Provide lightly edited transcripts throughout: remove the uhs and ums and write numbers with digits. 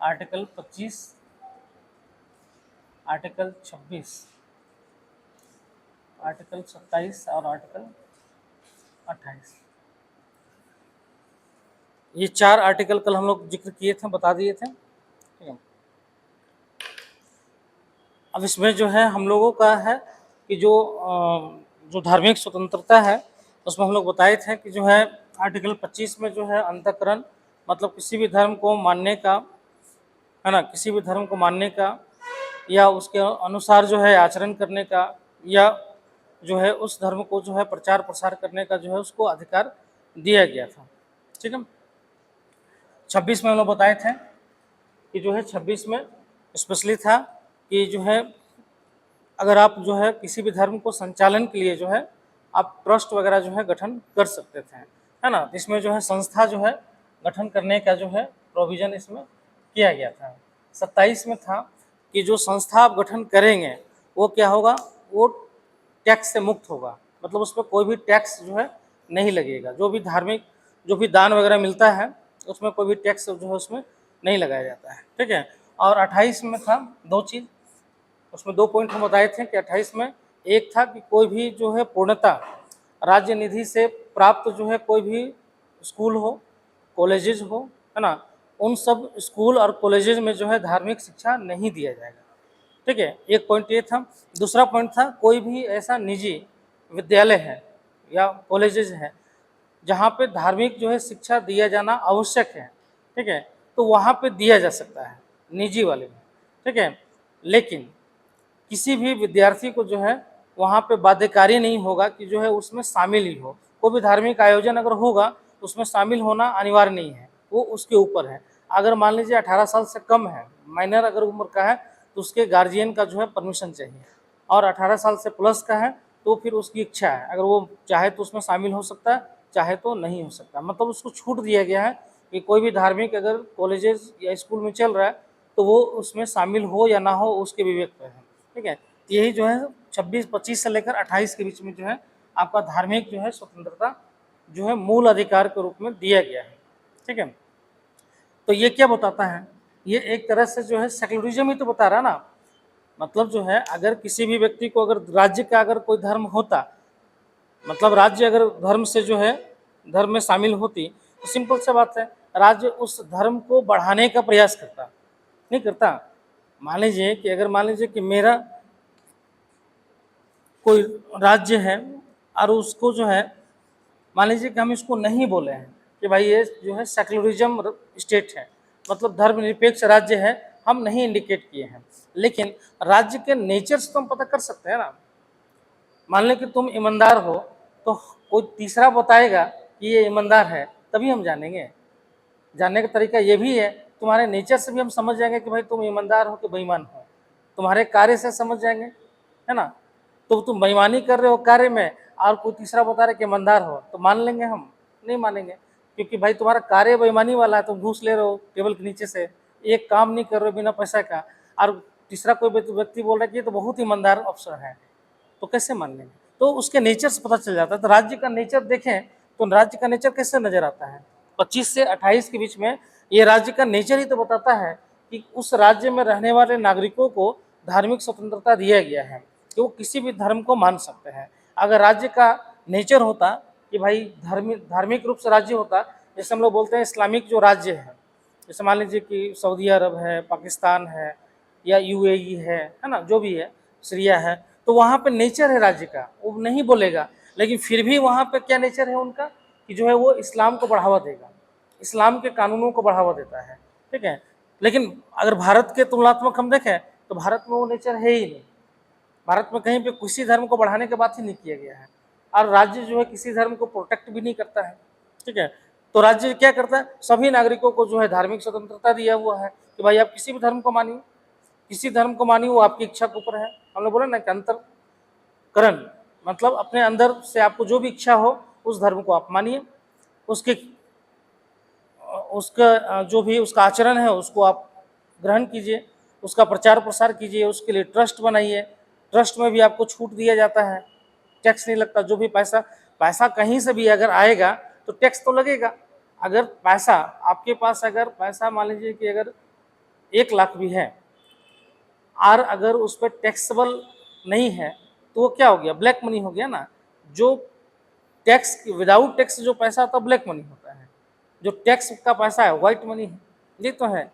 Article 25, article 26, article 27 और article 28। ये 4 article कल हम लोग जिक्र किए थे, बता दिए थे। ठीक है। अब इसमें जो है हम लोगों का है कि जो धार्मिक स्वतंत्रता है उसमें हम लोग बताए थे कि जो है आर्टिकल 25 में जो है अंतःकरण मतलब किसी भी धर्म को मानने का, है ना, किसी भी धर्म को मानने का या उसके अनुसार जो है आचरण करने का या जो है उस धर्म को जो है प्रचार प्रसार करने का जो है उसको अधिकार दिया गया था। ठीक है। 26 में हम लोग बताए थे कि जो है 26 में स्पेशली था कि जो है अगर आप जो है किसी भी धर्म को संचालन के लिए जो है आप ट्रस्ट वगैरह जो है गठन कर सकते थे, है ना। इसमें जो है संस्था जो है गठन करने का जो है प्रोविजन इसमें किया गया था। 27 में था कि जो संस्था आप गठन करेंगे वो क्या होगा, वो टैक्स से मुक्त होगा, मतलब उस पर कोई भी टैक्स जो है नहीं लगेगा। जो भी धार्मिक जो भी दान वगैरह मिलता है उसमें कोई भी टैक्स जो है उसमें नहीं लगाया जाता है। ठीक है। और 28 में था 2 चीज़, उसमें 2 पॉइंट हम बताए थे कि 28 में एक था कि कोई भी जो है पूर्णतः राज्य निधि से प्राप्त जो है कोई भी स्कूल हो, कॉलेजेस हो, है ना, उन सब स्कूल और कॉलेजेस में जो है धार्मिक शिक्षा नहीं दिया जाएगा। ठीक है, एक पॉइंट ये था। दूसरा पॉइंट था कोई भी ऐसा निजी विद्यालय है या कॉलेजेस है जहाँ पे धार्मिक जो है शिक्षा दिया जाना आवश्यक है, ठीक है, तो वहाँ पे दिया जा सकता है निजी वाले में। ठीक है, लेकिन किसी भी विद्यार्थी को जो है वहाँ पे बाध्यकारी नहीं होगा कि जो है उसमें शामिल ही हो। कोई भी धार्मिक आयोजन अगर होगा तो उसमें शामिल होना अनिवार्य नहीं है, वो उसके ऊपर है। अगर मान लीजिए 18 साल से कम है, माइनर अगर उम्र का है, तो उसके गार्जियन का जो है परमिशन चाहिए, और 18 साल से प्लस का है तो फिर उसकी इच्छा है, अगर वो चाहे तो उसमें शामिल हो सकता है, चाहे तो नहीं हो सकता। मतलब उसको छूट दिया गया है कि कोई भी धार्मिक अगर कॉलेजेस या स्कूल में चल रहा है तो वो उसमें शामिल हो या ना हो उसके विवेक पर है। ठीक है, यही जो है 25 से लेकर 28 के बीच में जो है आपका धार्मिक जो है स्वतंत्रता जो है मूल अधिकार के रूप में दिया गया है। ठीक है, तो ये क्या बताता है, ये एक तरह से जो है सेक्युलरिज्म ही तो बता रहा है ना। मतलब जो है अगर किसी भी व्यक्ति को अगर राज्य का अगर कोई धर्म होता, मतलब राज्य अगर धर्म से जो है धर्म में शामिल होती तो सिंपल सा बात है, राज्य उस धर्म को बढ़ाने का प्रयास करता, नहीं करता। मान लीजिए कि अगर मान लीजिए कि मेरा कोई राज्य है और उसको जो है मान लीजिए कि हम इसको नहीं बोले हैं कि भाई ये जो है सेक्युलरिज्म स्टेट है, मतलब धर्मनिरपेक्ष राज्य है, हम नहीं इंडिकेट किए हैं, लेकिन राज्य के नेचर से तो हम पता कर सकते हैं ना। मान लें कि तुम ईमानदार हो तो कोई तीसरा बताएगा कि ये ईमानदार है, तभी हम जानेंगे। जानने का तरीका ये भी है, तुम्हारे नेचर से भी हम समझ जाएंगे कि भाई तुम ईमानदार हो कि बेईमान हो, तुम्हारे कार्य से समझ जाएंगे, है ना। तो तुम बेईमानी कर रहे हो कार्य में और कोई तीसरा बता रहे कि ईमानदार हो, तो मान लेंगे हम? नहीं मानेंगे, क्योंकि भाई तुम्हारा कार्य बेईमानी वाला है, तुम घूस ले रहे हो टेबल के नीचे से, एक काम नहीं कर रहे हो बिना पैसा का, और तीसरा कोई व्यक्ति बोल रहा है कि ये तो बहुत ईमानदार अफसर है, तो कैसे मान लेंगे? तो उसके नेचर से पता चल जाता है। तो राज्य का नेचर देखें तो राज्य का नेचर कैसे नजर आता है, 25 से 28 के बीच में ये राज्य का नेचर ही तो बताता है कि उस राज्य में रहने वाले नागरिकों को धार्मिक स्वतंत्रता दिया गया है कि वो किसी भी धर्म को मान सकते हैं। अगर राज्य का नेचर होता कि भाई धार्मिक रूप से राज्य होता, जैसे हम लोग बोलते हैं इस्लामिक जो राज्य है, जैसे मान लीजिए कि सऊदी अरब है, पाकिस्तान है, या यूएई है ना, जो भी है, सीरिया है, तो वहाँ पे नेचर है राज्य का, वो नहीं बोलेगा, लेकिन फिर भी वहाँ पे क्या नेचर है उनका कि जो है वो इस्लाम को बढ़ावा देगा, इस्लाम के कानूनों को बढ़ावा देता है। ठीक है, लेकिन अगर भारत के तुलनात्मक हम देखें तो भारत में वो नेचर है ही नहीं। भारत में कहीं पे किसी धर्म को बढ़ाने की बात ही नहीं किया गया है, और राज्य जो है किसी धर्म को प्रोटेक्ट भी नहीं करता है। ठीक है, तो राज्य क्या करता है, सभी नागरिकों को जो है धार्मिक स्वतंत्रता दिया हुआ है कि भाई आप किसी भी धर्म को मानिए, किसी धर्म को मानिए, वो आपकी इच्छा के ऊपर है। हमने बोला ना कि अंतरकरण, मतलब अपने अंदर से आपको जो भी इच्छा हो उस धर्म को आप मानिए, उसके उसका जो भी उसका आचरण है उसको आप ग्रहण कीजिए, उसका प्रचार प्रसार कीजिए, उसके लिए ट्रस्ट बनाइए, ट्रस्ट में भी आपको छूट दिया जाता है, टैक्स नहीं लगता। जो भी पैसा कहीं से भी अगर आएगा तो टैक्स तो लगेगा। अगर पैसा आपके पास, अगर पैसा मान लीजिए कि अगर 1 लाख भी है और अगर उस पर टैक्सेबल नहीं है तो वो क्या हो गया, ब्लैक मनी हो गया ना। जो टैक्स विदाउट टैक्स जो पैसा होता है ब्लैक मनी होता है, जो टैक्स का पैसा है व्हाइट मनी है, ये तो है।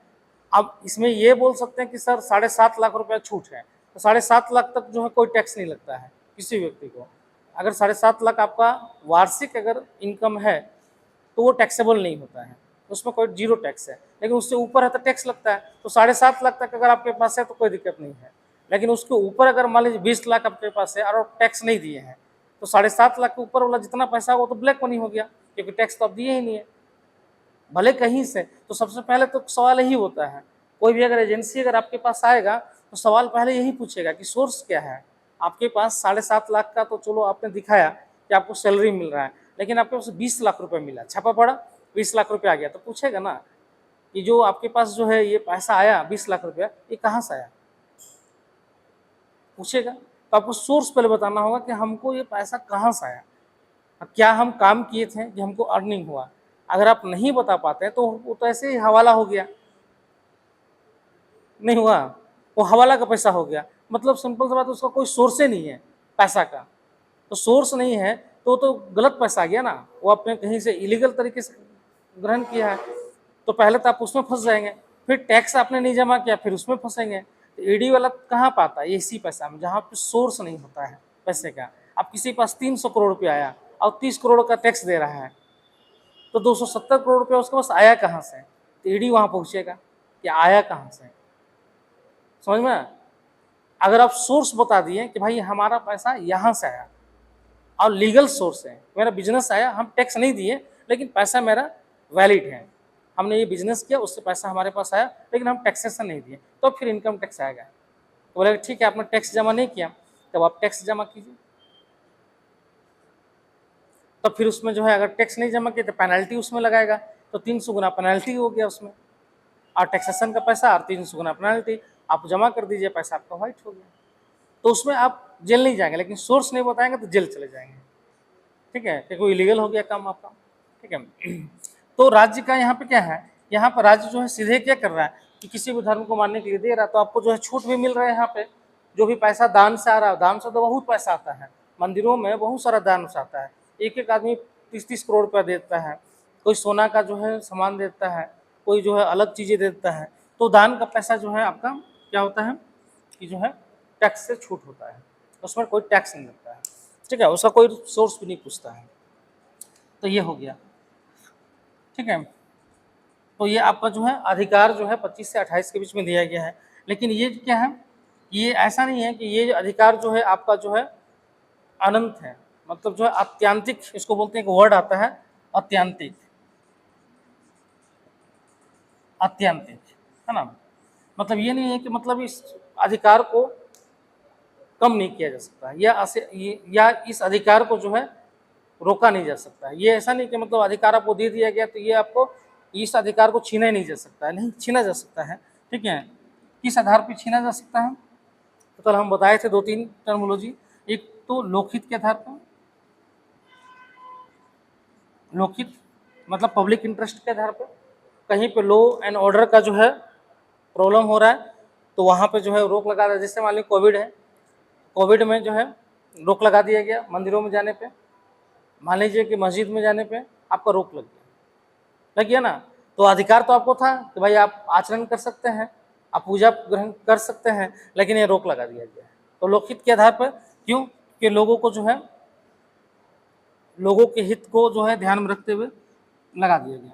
अब इसमें ये बोल सकते हैं कि सर 7.5 लाख रुपया छूट है, तो 7.5 लाख तक जो है कोई टैक्स नहीं लगता है किसी व्यक्ति को। अगर 7.5 लाख आपका वार्षिक अगर इनकम है तो वो टैक्सेबल नहीं होता है, उसमें कोई जीरो टैक्स है। लेकिन उससे ऊपर है तो टैक्स लगता है। तो 7.5 लाख तक अगर आपके पास है तो कोई दिक्कत नहीं है। लेकिन उसके ऊपर अगर मान लीजिए 20 लाख आपके पास है और टैक्स नहीं दिए हैं तो 7.5 लाख के ऊपर वाला जितना पैसा वो तो ब्लैक मनी हो गया, क्योंकि टैक्स तो आप दिए ही नहीं है भले कहीं से। तो सबसे पहले तो सवाल यही होता है, कोई भी अगर एजेंसी अगर आपके पास आएगा तो सवाल पहले यही पूछेगा कि सोर्स क्या है। आपके पास 7.5 लाख का तो चलो आपने दिखाया कि आपको सैलरी मिल रहा है, लेकिन आपके पास 20 लाख रुपए मिला, छापा पड़ा 20 लाख रुपये आ गया, तो पूछेगा ना कि जो आपके पास जो है ये पैसा आया 20 लाख रुपया, ये कहाँ से आया, पूछेगा। तो आपको सोर्स पहले बताना होगा कि हमको ये पैसा कहाँ से आया, क्या हम काम किए थे कि हमको अर्निंग हुआ। अगर आप नहीं बता पाते हैं तो वो तो ऐसे ही हवाला हो गया, नहीं हुआ, वो हवाला का पैसा हो गया। मतलब सिंपल सा बात, उसका कोई सोर्स ही नहीं है पैसा का। तो सोर्स नहीं है तो गलत पैसा आ गया ना, वो आपने कहीं से इलीगल तरीके से ग्रहण किया है। तो पहले तो आप उसमें फंस जाएंगे, फिर टैक्स आपने नहीं जमा किया फिर उसमें फंसेंगे। तो ईडी वाला कहाँ पाता है, इसी पैसा में जहाँ पे सोर्स नहीं होता है पैसे का। अब किसी के पास 300 करोड़ रुपया आया और 30 करोड़ का टैक्स दे रहा है, तो 270 करोड़ रुपया उसके पास आया कहाँ से, तो ईडी वहाँ पहुँचेगा कि आया कहाँ से। समझ में? अगर आप सोर्स बता दिए कि भाई हमारा पैसा यहाँ से आया और लीगल सोर्स है, मेरा बिजनेस आया, हम टैक्स नहीं दिए लेकिन पैसा मेरा वैलिड है, हमने ये बिजनेस किया उससे पैसा हमारे पास आया लेकिन हम टैक्सेशन नहीं दिए, तो फिर इनकम टैक्स आएगा। तो बोले ठीक है आपने टैक्स जमा नहीं किया, तब आप टैक्स जमा कीजिए। तो फिर उसमें जो है अगर टैक्स नहीं जमा किया तो पेनल्टी उसमें लगाएगा, तो 300 गुना पेनल्टी हो गया उसमें, और टैक्सेशन का पैसा और 300 गुना पेनल्टी, आप जमा कर दीजिए, पैसा आपका वाइट हो गया। तो उसमें आप जेल नहीं जाएंगे, लेकिन सोर्स नहीं बताएंगे तो जेल चले जाएंगे। ठीक है, कि कोई इलीगल हो गया काम आपका। ठीक है, तो राज्य का यहाँ पे क्या है, यहाँ पर राज्य जो है सीधे क्या कर रहा है कि किसी भी धर्म को मानने के लिए दे रहा है, तो आपको जो है छूट भी मिल रहा है। यहाँ पे जो भी पैसा दान से आ रहा है, दान से तो बहुत पैसा आता है, मंदिरों में बहुत सारा दान से आता है। एक एक आदमी 30-30 करोड़ रुपया देता है, कोई सोना का जो है सामान देता है, कोई जो है अलग चीज़ें देता है। तो दान का पैसा जो है आपका क्या होता है कि जो है टैक्स से छूट होता है, उसमें कोई टैक्स नहीं लगता है। ठीक है, उसका कोई सोर्स भी नहीं पूछता है। तो ये हो गया। ठीक है, तो ये आपका जो है अधिकार जो है 25 से 28 के बीच में दिया गया है। लेकिन ये क्या है, ये ऐसा नहीं है कि ये अधिकार जो है आपका जो है अनंत है, मतलब जो है अत्यांतिक, इसको बोलते हैं, एक वर्ड आता है अत्यांतिक, अत्यांतिक है ना। मतलब ये नहीं है कि मतलब इस अधिकार को कम नहीं किया जा सकता या इस अधिकार को जो है रोका नहीं जा सकता है। ये ऐसा नहीं कि मतलब अधिकार आपको दे दिया गया तो ये आपको इस अधिकार को छीना ही नहीं जा सकता है, नहीं छीना जा सकता है। ठीक है, किस आधार पर छीना जा सकता है, तो कल हम बताए थे 2-3 टर्मोलॉजी। एक तो लोकहित के आधार पर, लोकहित मतलब पब्लिक इंटरेस्ट के आधार पर, कहीं पे लॉ एंड ऑर्डर का जो है प्रॉब्लम हो रहा है तो वहाँ पे जो है रोक लगा रहा है। जैसे मान लीजिए कोविड है, कोविड में जो है रोक लगा दिया गया मंदिरों में जाने पे, मान लीजिए कि मस्जिद में जाने पे आपका रोक लग गया ना। तो अधिकार तो आपको था कि भाई आप आचरण कर सकते हैं, आप पूजा ग्रहण कर सकते हैं, लेकिन ये रोक लगा दिया गया है। तो लोकहित के आधार पर, क्यों कि लोगों को जो है लोगों के हित को जो है ध्यान में रखते हुए लगा दिया गया।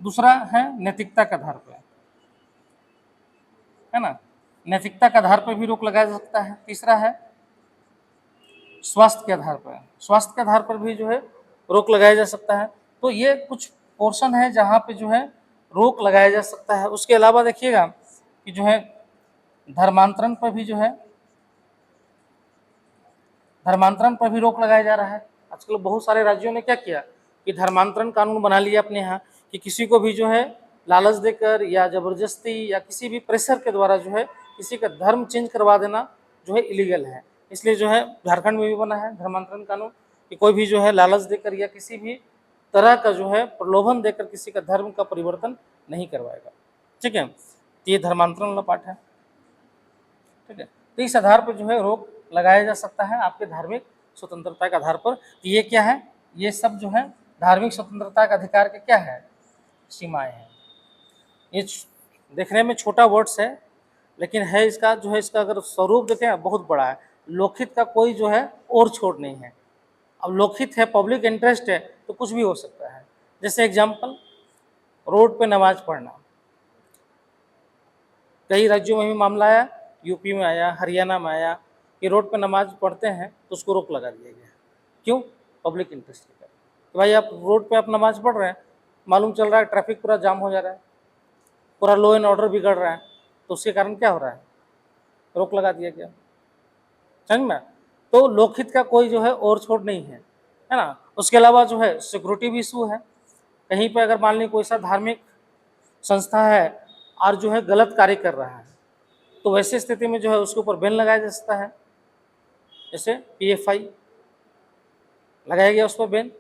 दूसरा है नैतिकता के आधार पर, है ना, नैतिकता के आधार पर भी रोक लगाया जा सकता है। तीसरा है स्वास्थ्य के आधार पर, स्वास्थ्य के आधार पर भी जो है रोक लगाया जा सकता है। तो ये कुछ पोर्शन है जहाँ पे जो है रोक लगाया जा सकता है। उसके अलावा देखिएगा कि जो है धर्मांतरण पर भी जो है धर्मांतरण पर भी रोक लगाया जा रहा है। आजकल बहुत सारे राज्यों ने क्या किया कि धर्मांतरण कानून बना लिया अपने यहाँ, कि किसी को भी जो है लालच देकर या जबरदस्ती या किसी भी प्रेशर के द्वारा जो है किसी का धर्म चेंज करवा देना जो है इलीगल है। इसलिए जो है झारखंड में भी बना है धर्मांतरण कानून कि कोई भी जो है लालच देकर या किसी भी तरह का जो है प्रलोभन देकर किसी का धर्म का परिवर्तन नहीं करवाएगा। ठीक है, तो ये धर्मांतरण वाला पाठ है, ठीक है। तो इस आधार पर जो है रोक लगाया जा सकता है आपके धार्मिक स्वतंत्रता के आधार पर। तो ये क्या है, ये सब जो है धार्मिक स्वतंत्रता का अधिकार के क्या है, सीमाएं हैं। ये देखने में छोटा वर्ड्स है, लेकिन है इसका जो है, इसका अगर स्वरूप देखें बहुत बड़ा है। लोकहित का कोई जो है और छोड़ नहीं है। अब लोकहित है, पब्लिक इंटरेस्ट है, तो कुछ भी हो सकता है। जैसे एग्जाम्पल, रोड पे नमाज पढ़ना, कई राज्यों में भी मामला आया, यूपी में आया, हरियाणा में आया कि रोड पे नमाज पढ़ते हैं तो उसको रोक लगा दिया गया। क्यों? पब्लिक इंटरेस्ट के कारण। तो भाई आप रोड पे आप नमाज पढ़ रहे हैं, मालूम चल रहा है ट्रैफिक पूरा जाम हो जा रहा है, पूरा लॉ एंड ऑर्डर बिगड़ रहा है, तो उसके कारण क्या हो रहा है, रोक लगा दिया गया। समझ में? तो लोकहित का कोई जो है और छोड़ नहीं है ना। उसके अलावा जो है सिक्योरिटी भी इशू है। कहीं पे अगर मान ली कोई सा धार्मिक संस्था है और जो है गलत कार्य कर रहा है, तो वैसे स्थिति में जो है उसके ऊपर बैन लगाया जा सकता है। जैसे PFI लगाया गया, उस पर बैन,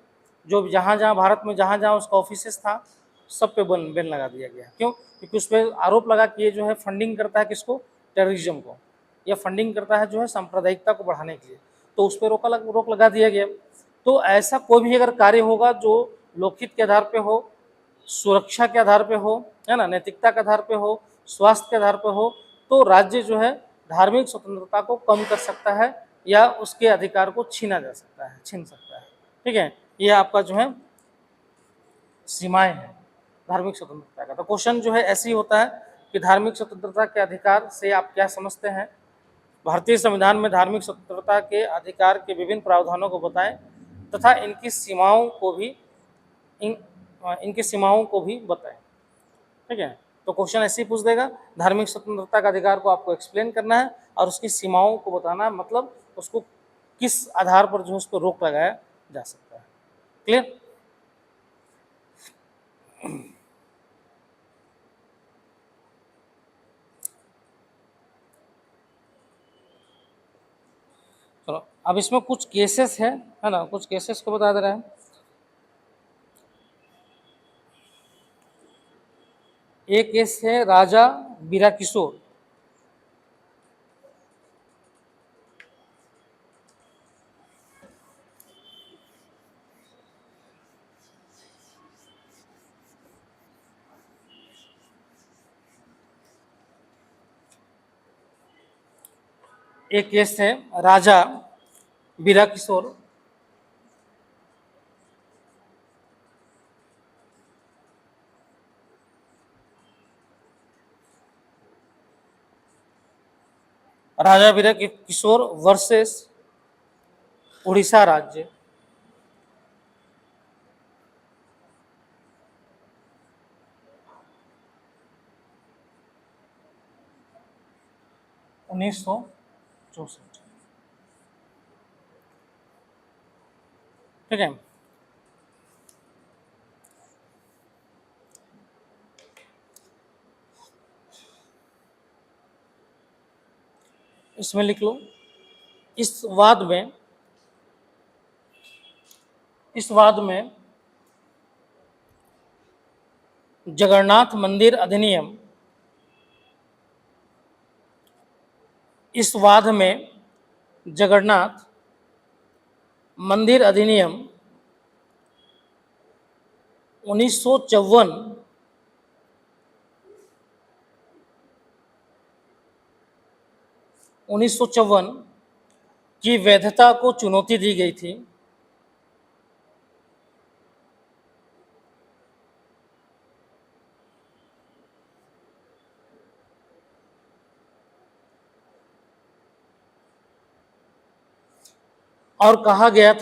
जो जहाँ जहाँ भारत में जहाँ जहाँ उसका ऑफिसेस था सब पे बैन लगा दिया गया। क्यों? क्योंकि उस पर आरोप लगा कि ये जो है फंडिंग करता है किसको, टेररिज्म को, या फंडिंग करता है जो है सांप्रदायिकता को बढ़ाने के लिए, तो उस पर रोक लगा दिया गया। तो ऐसा कोई भी अगर कार्य होगा जो लोकहित के आधार पे हो, सुरक्षा के आधार पे हो, है ना, नैतिकता के आधार पे हो, स्वास्थ्य के आधार पे हो, तो राज्य जो है धार्मिक स्वतंत्रता को कम कर सकता है या उसके अधिकार को छीन सकता है। ठीक है, ये आपका जो है सीमाएं हैं धार्मिक स्वतंत्रता का। तो क्वेश्चन जो है ऐसे ही होता है कि धार्मिक स्वतंत्रता के अधिकार से आप क्या समझते हैं। भारतीय संविधान में धार्मिक स्वतंत्रता के अधिकार के विभिन्न प्रावधानों को बताएं तथा इनकी सीमाओं को भी बताएं। ठीक है, तो क्वेश्चन ऐसे ही पूछ देगा, धार्मिक स्वतंत्रता का अधिकार को आपको एक्सप्लेन करना है और उसकी सीमाओं को बताना है, मतलब उसको किस आधार पर जो है उस पर रोक लगाया जा सकता है। क्लियर? चलो, अब इसमें कुछ केसेस है ना, कुछ केसेस को बता दे रहा है। एक केस है राजा बीरा किशोर। एक केस है राजा बीरा किशोर, राजा बीरा किशोर वर्सेस उड़ीसा राज्य। उन्नीस सौ चौसठ। ठीक है, इसमें लिख लो, इस वाद में जगन्नाथ मंदिर अधिनियम, इस वाद में जगन्नाथ मंदिर अधिनियम 1954 की वैधता को चुनौती दी गई थी। और कहा गया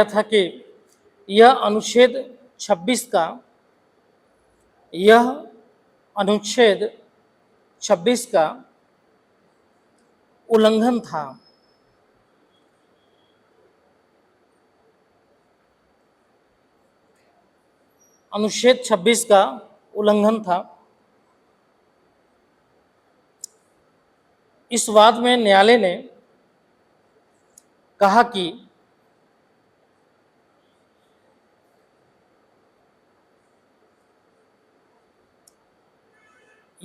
था कि यह अनुच्छेद 26 का उल्लंघन था। अनुच्छेद 26 का उल्लंघन था। इस वाद में न्यायालय ने कहा कि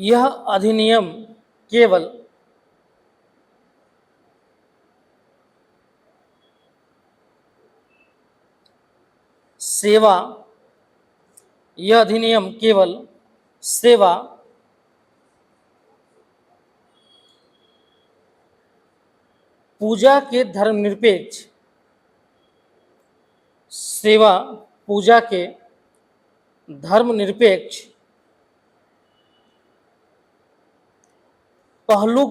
यह अधिनियम केवल सेवा यह अधिनियम केवल सेवा पूजा के धर्मनिरपेक्ष सेवा पूजा के धर्मनिरपेक्ष पहलू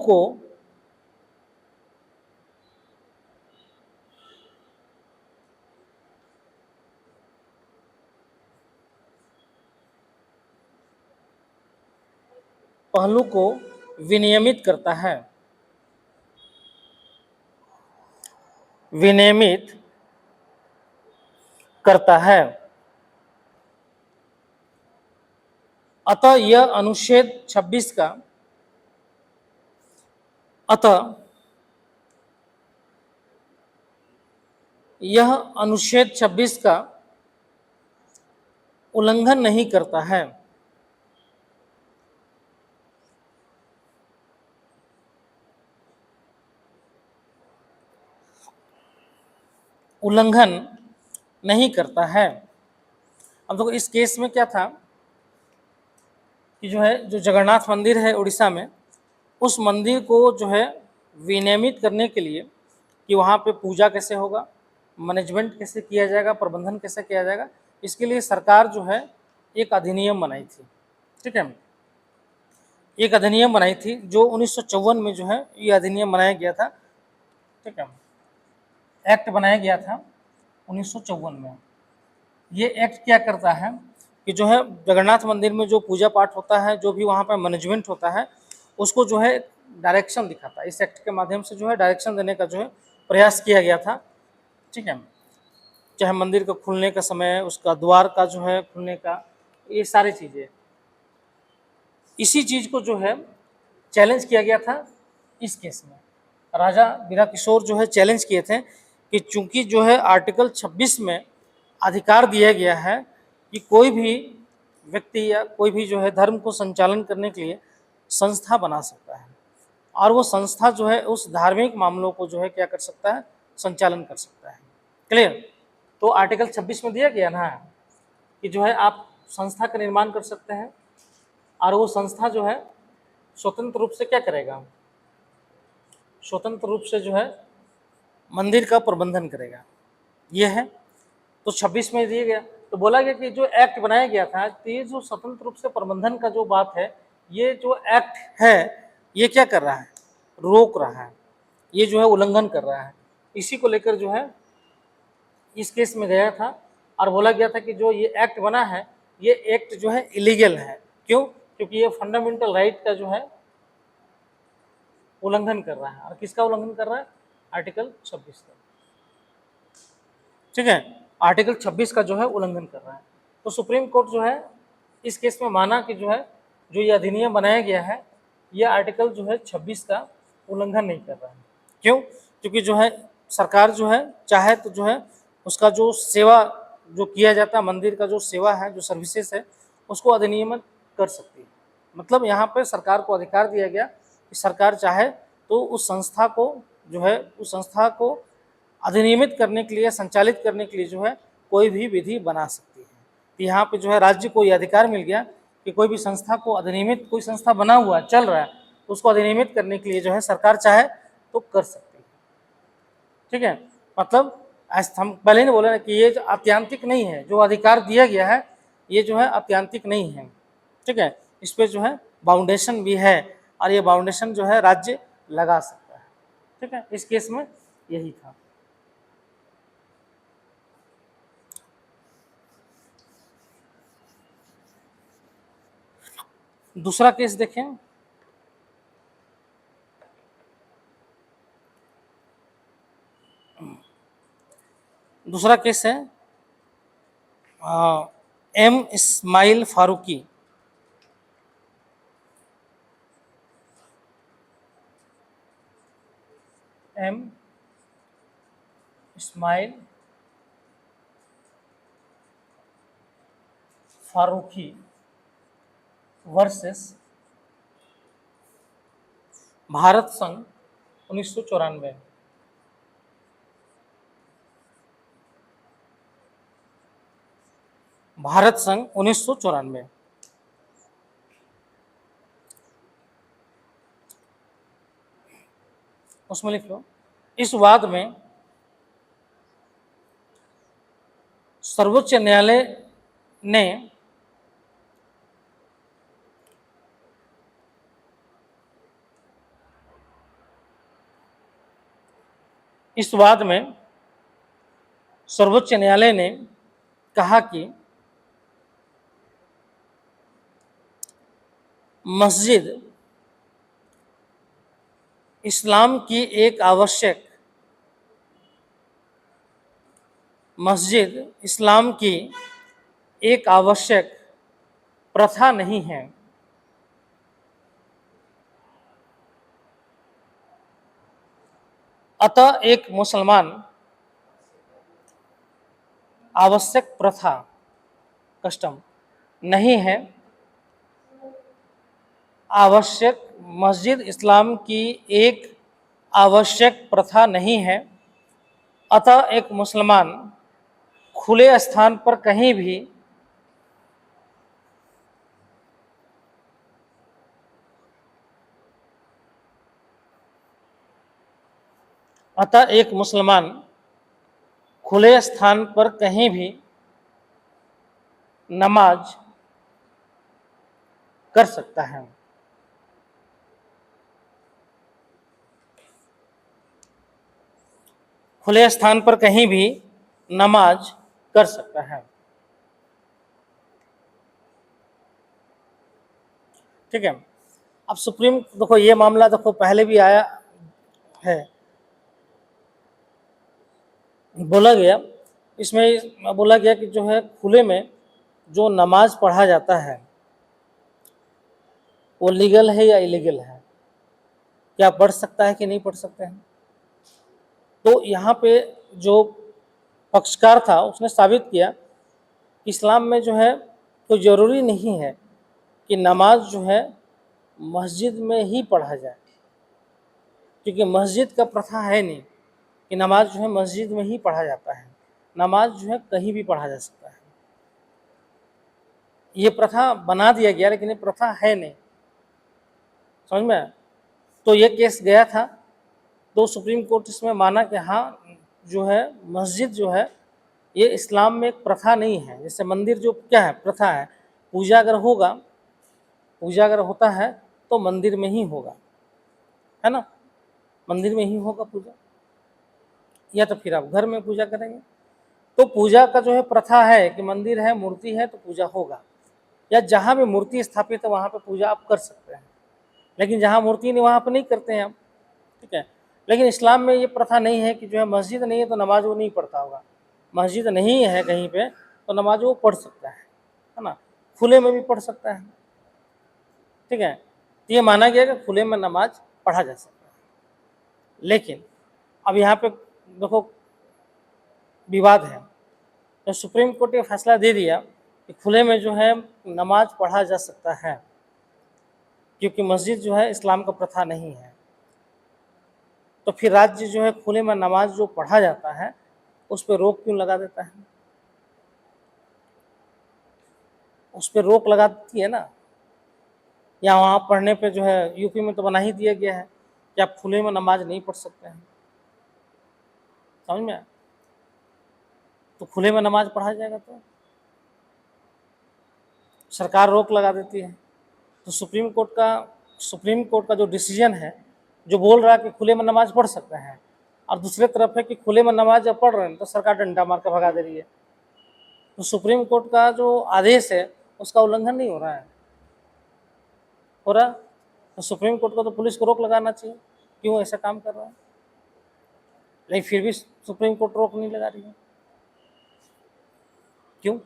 को विनियमित करता है, विनियमित करता है। अतः यह अनुच्छेद 26 का यह अनुच्छेद 26 का उल्लंघन नहीं करता है। उल्लंघन नहीं करता है। अब देखो इस केस में क्या था कि जो जगन्नाथ मंदिर है उड़ीसा में, उस मंदिर को जो है विनियमित करने के लिए कि वहाँ पे पूजा कैसे होगा, मैनेजमेंट कैसे किया जाएगा, प्रबंधन कैसे किया जाएगा, इसके लिए सरकार जो है एक अधिनियम बनाई थी। ठीक है, एक अधिनियम बनाई थी जो 1954 में जो है ये अधिनियम बनाया गया था। ठीक है, एक्ट बनाया गया था 1954 में। ये एक्ट क्या करता है कि जो है जगन्नाथ मंदिर में जो पूजा पाठ होता है, जो भी वहाँ पर मैनेजमेंट होता है, उसको जो है डायरेक्शन दिखाता है। इस एक्ट के माध्यम से जो है डायरेक्शन देने का जो है प्रयास किया गया था। ठीक है, चाहे मंदिर का खुलने का समय, उसका द्वार का जो है खुलने का, ये सारी चीज़ें, इसी चीज़ को जो है चैलेंज किया गया था इस केस में। राजा बीरा किशोर जो है चैलेंज किए थे कि चूंकि जो है आर्टिकल 26 में अधिकार दिया गया है कि कोई भी व्यक्ति या कोई भी जो है धर्म को संचालन करने के लिए संस्था बना सकता है, और वो संस्था जो है उस धार्मिक मामलों को जो है क्या कर सकता है, संचालन कर सकता है। क्लियर? तो आर्टिकल 26 में दिया गया ना कि जो है आप संस्था का निर्माण कर सकते हैं, और वो संस्था जो है स्वतंत्र रूप से क्या करेगा, स्वतंत्र रूप से जो है मंदिर का प्रबंधन करेगा। ये है तो 26 में दिया गया। तो बोला गया कि जो एक्ट बनाया गया था, तो ये जो स्वतंत्र रूप से प्रबंधन का जो बात है, ये जो एक्ट है ये क्या कर रहा है, रोक रहा है, ये जो है उल्लंघन कर रहा है। इसी को लेकर जो है इस केस में गया था और बोला गया था कि जो ये एक्ट बना है, ये एक्ट जो है इलीगल है। क्यों? क्योंकि ये फंडामेंटल राइट का जो है उल्लंघन कर रहा है। और किसका उल्लंघन कर रहा है? आर्टिकल 26 का। ठीक है, आर्टिकल 26 का जो है उल्लंघन कर रहा है। तो सुप्रीम कोर्ट जो है इस केस में माना कि जो है जो ये अधिनियम बनाया गया है, ये आर्टिकल जो है 26 का उल्लंघन नहीं कर रहा है। क्यों? क्योंकि जो है सरकार जो है चाहे तो जो है उसका जो सेवा जो किया जाता है, मंदिर का जो सेवा है, जो सर्विसेज है, उसको अधिनियमित कर सकती है। मतलब यहाँ पर सरकार को अधिकार दिया गया कि सरकार चाहे तो उस संस्था को जो है उस संस्था को अधिनियमित करने के लिए, संचालित करने के लिए जो है कोई भी विधि बना सकती है। तो यहाँ पे जो है राज्य को ये अधिकार मिल गया कि कोई भी संस्था को अधिनियमित, कोई संस्था बना हुआ है, चल रहा है, तो उसको अधिनियमित करने के लिए जो है सरकार चाहे तो कर सकती है। ठीक है, मतलब हम पहले ही बोले ना कि ये जो आत्यांतिक नहीं है, जो अधिकार दिया गया है ये जो है आत्यांतिक नहीं है। ठीक है, इस पर जो है बाउंडेशन भी है, और ये बाउंडेशन जो है राज्य लगा सकता है। ठीक है, इस केस में यही था। दूसरा केस देखें, दूसरा केस है M Ismail Faruqui. M Ismail Faruqui versus Bharat संघ 1994। भारत संघ 1994। उसमें लिख लो, इस वाद में सर्वोच्च न्यायालय ने इस वाद में सर्वोच्च न्यायालय ने कहा कि मस्जिद इस्लाम की एक आवश्यक मस्जिद इस्लाम की एक आवश्यक प्रथा नहीं है। अतः एक मुसलमान आवश्यक प्रथा कस्टम नहीं है। आवश्यक मस्जिद इस्लाम की एक आवश्यक प्रथा नहीं है। अतः एक मुसलमान खुले स्थान पर कहीं भी अतः एक मुसलमान खुले स्थान पर कहीं भी नमाज कर सकता है। खुले स्थान पर कहीं भी नमाज कर सकता है। ठीक है। अब सुप्रीम देखो, ये मामला देखो पहले भी आया है, बोला गया, इसमें बोला गया कि जो है खुले में जो नमाज पढ़ा जाता है वो लीगल है या इलीगल है, क्या पढ़ सकता है कि नहीं पढ़ सकते हैं। तो यहाँ पे जो पक्षकार था उसने साबित किया कि इस्लाम में जो है तो ज़रूरी नहीं है कि नमाज जो है मस्जिद में ही पढ़ा जाए, क्योंकि मस्जिद का प्रथा है नहीं कि नमाज जो है मस्जिद में ही पढ़ा जाता है। नमाज जो है कहीं भी पढ़ा जा सकता है। ये प्रथा बना दिया गया लेकिन ये प्रथा है नहीं, समझ में आया? तो ये केस गया था तो सुप्रीम कोर्ट इसमें माना कि हाँ जो है मस्जिद जो है ये इस्लाम में एक प्रथा नहीं है। जैसे मंदिर जो क्या है, प्रथा है। पूजा अगर होता है तो मंदिर में ही होगा, है ना, मंदिर में ही होगा पूजा, या तो फिर आप घर में पूजा करेंगे। तो पूजा का जो है प्रथा है कि मंदिर है, मूर्ति है तो पूजा होगा, या जहाँ भी मूर्ति स्थापित है वहाँ पे पूजा आप कर सकते हैं। लेकिन जहाँ मूर्ति नहीं वहाँ पे नहीं करते हैं आप, ठीक है। लेकिन इस्लाम में ये प्रथा नहीं है कि जो है मस्जिद नहीं है तो नमाज वो नहीं पढ़ता होगा। मस्जिद नहीं है कहीं पे तो नमाज वो पढ़ सकता है ना, खुले में भी पढ़ सकता है, ठीक है। तो ये माना गया कि खुले में नमाज पढ़ा जा सकता है। लेकिन अब यहाँ पे देखो विवाद है, तो सुप्रीम कोर्ट ने फैसला दे दिया कि खुले में जो है नमाज पढ़ा जा सकता है, क्योंकि मस्जिद जो है इस्लाम का प्रथा नहीं है। तो फिर राज्य जो है खुले में नमाज जो पढ़ा जाता है उस पर रोक क्यों लगा देता है? उस पर रोक लगा देती है ना, या वहाँ पढ़ने पे जो है यूपी में तो बना ही दिया गया है कि आप खुले में नमाज नहीं पढ़ सकते हैं, समझ में आया? तो खुले में नमाज पढ़ा जाएगा तो सरकार रोक लगा देती है। तो सुप्रीम कोर्ट का जो डिसीजन है जो बोल रहा है कि खुले में नमाज पढ़ सकते हैं, और दूसरे तरफ है कि खुले में नमाज जब पढ़ रहे हैं तो सरकार डंडा मार कर भगा दे रही है। तो सुप्रीम कोर्ट का जो आदेश है उसका उल्लंघन नहीं हो रहा है, हो रहा। तो सुप्रीम कोर्ट को तो पुलिस को रोक लगाना चाहिए, क्यों ऐसा काम कर रहा है, लेकिन फिर भी सुप्रीम कोर्ट रोक नहीं लगा रही है, क्यों?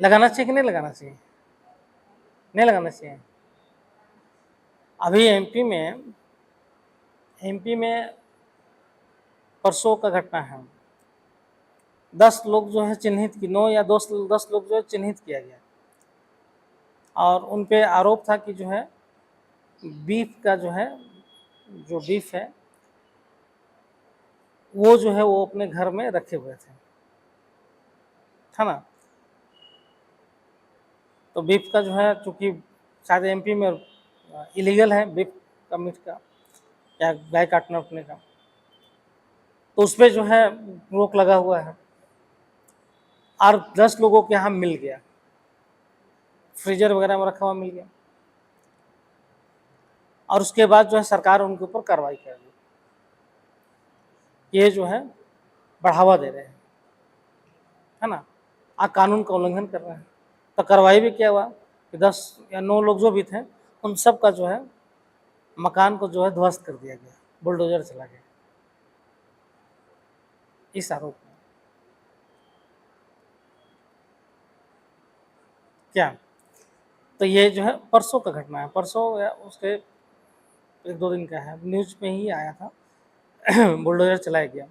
लगाना चाहिए कि नहीं लगाना चाहिए? नहीं लगाना चाहिए। अभी एमपी में परसों का घटना है, 10 लोग जो है चिन्हित की 9 या 10 लोग जो है चिन्हित किया गया और उन पे आरोप था कि जो है बीफ का जो है जो बीफ है वो अपने घर में रखे हुए थे, था ना। तो बीफ का जो है चूँकि शायद एमपी में इलीगल है बीफ का मीट का या गाय काटना अपने का, तो उसपे जो है रोक लगा हुआ है और 10 लोगों के यहाँ मिल गया, फ्रीजर वगैरह में रखा हुआ मिल गया और उसके बाद जो है सरकार उनके ऊपर कार्रवाई कर दी। ये जो है बढ़ावा दे रहे हैं, है ना, कानून का उल्लंघन कर रहे हैं। तो कार्रवाई भी क्या हुआ कि 10 या 9 लोग जो भी थे उन सब का जो है मकान को जो है ध्वस्त कर दिया गया, बुलडोजर चला गया इस आरोप में। क्या तो ये जो है परसों का घटना है, परसों या उसके 1-2 दिन का है, न्यूज़ में ही आया था बुलडोजर चलाया गया।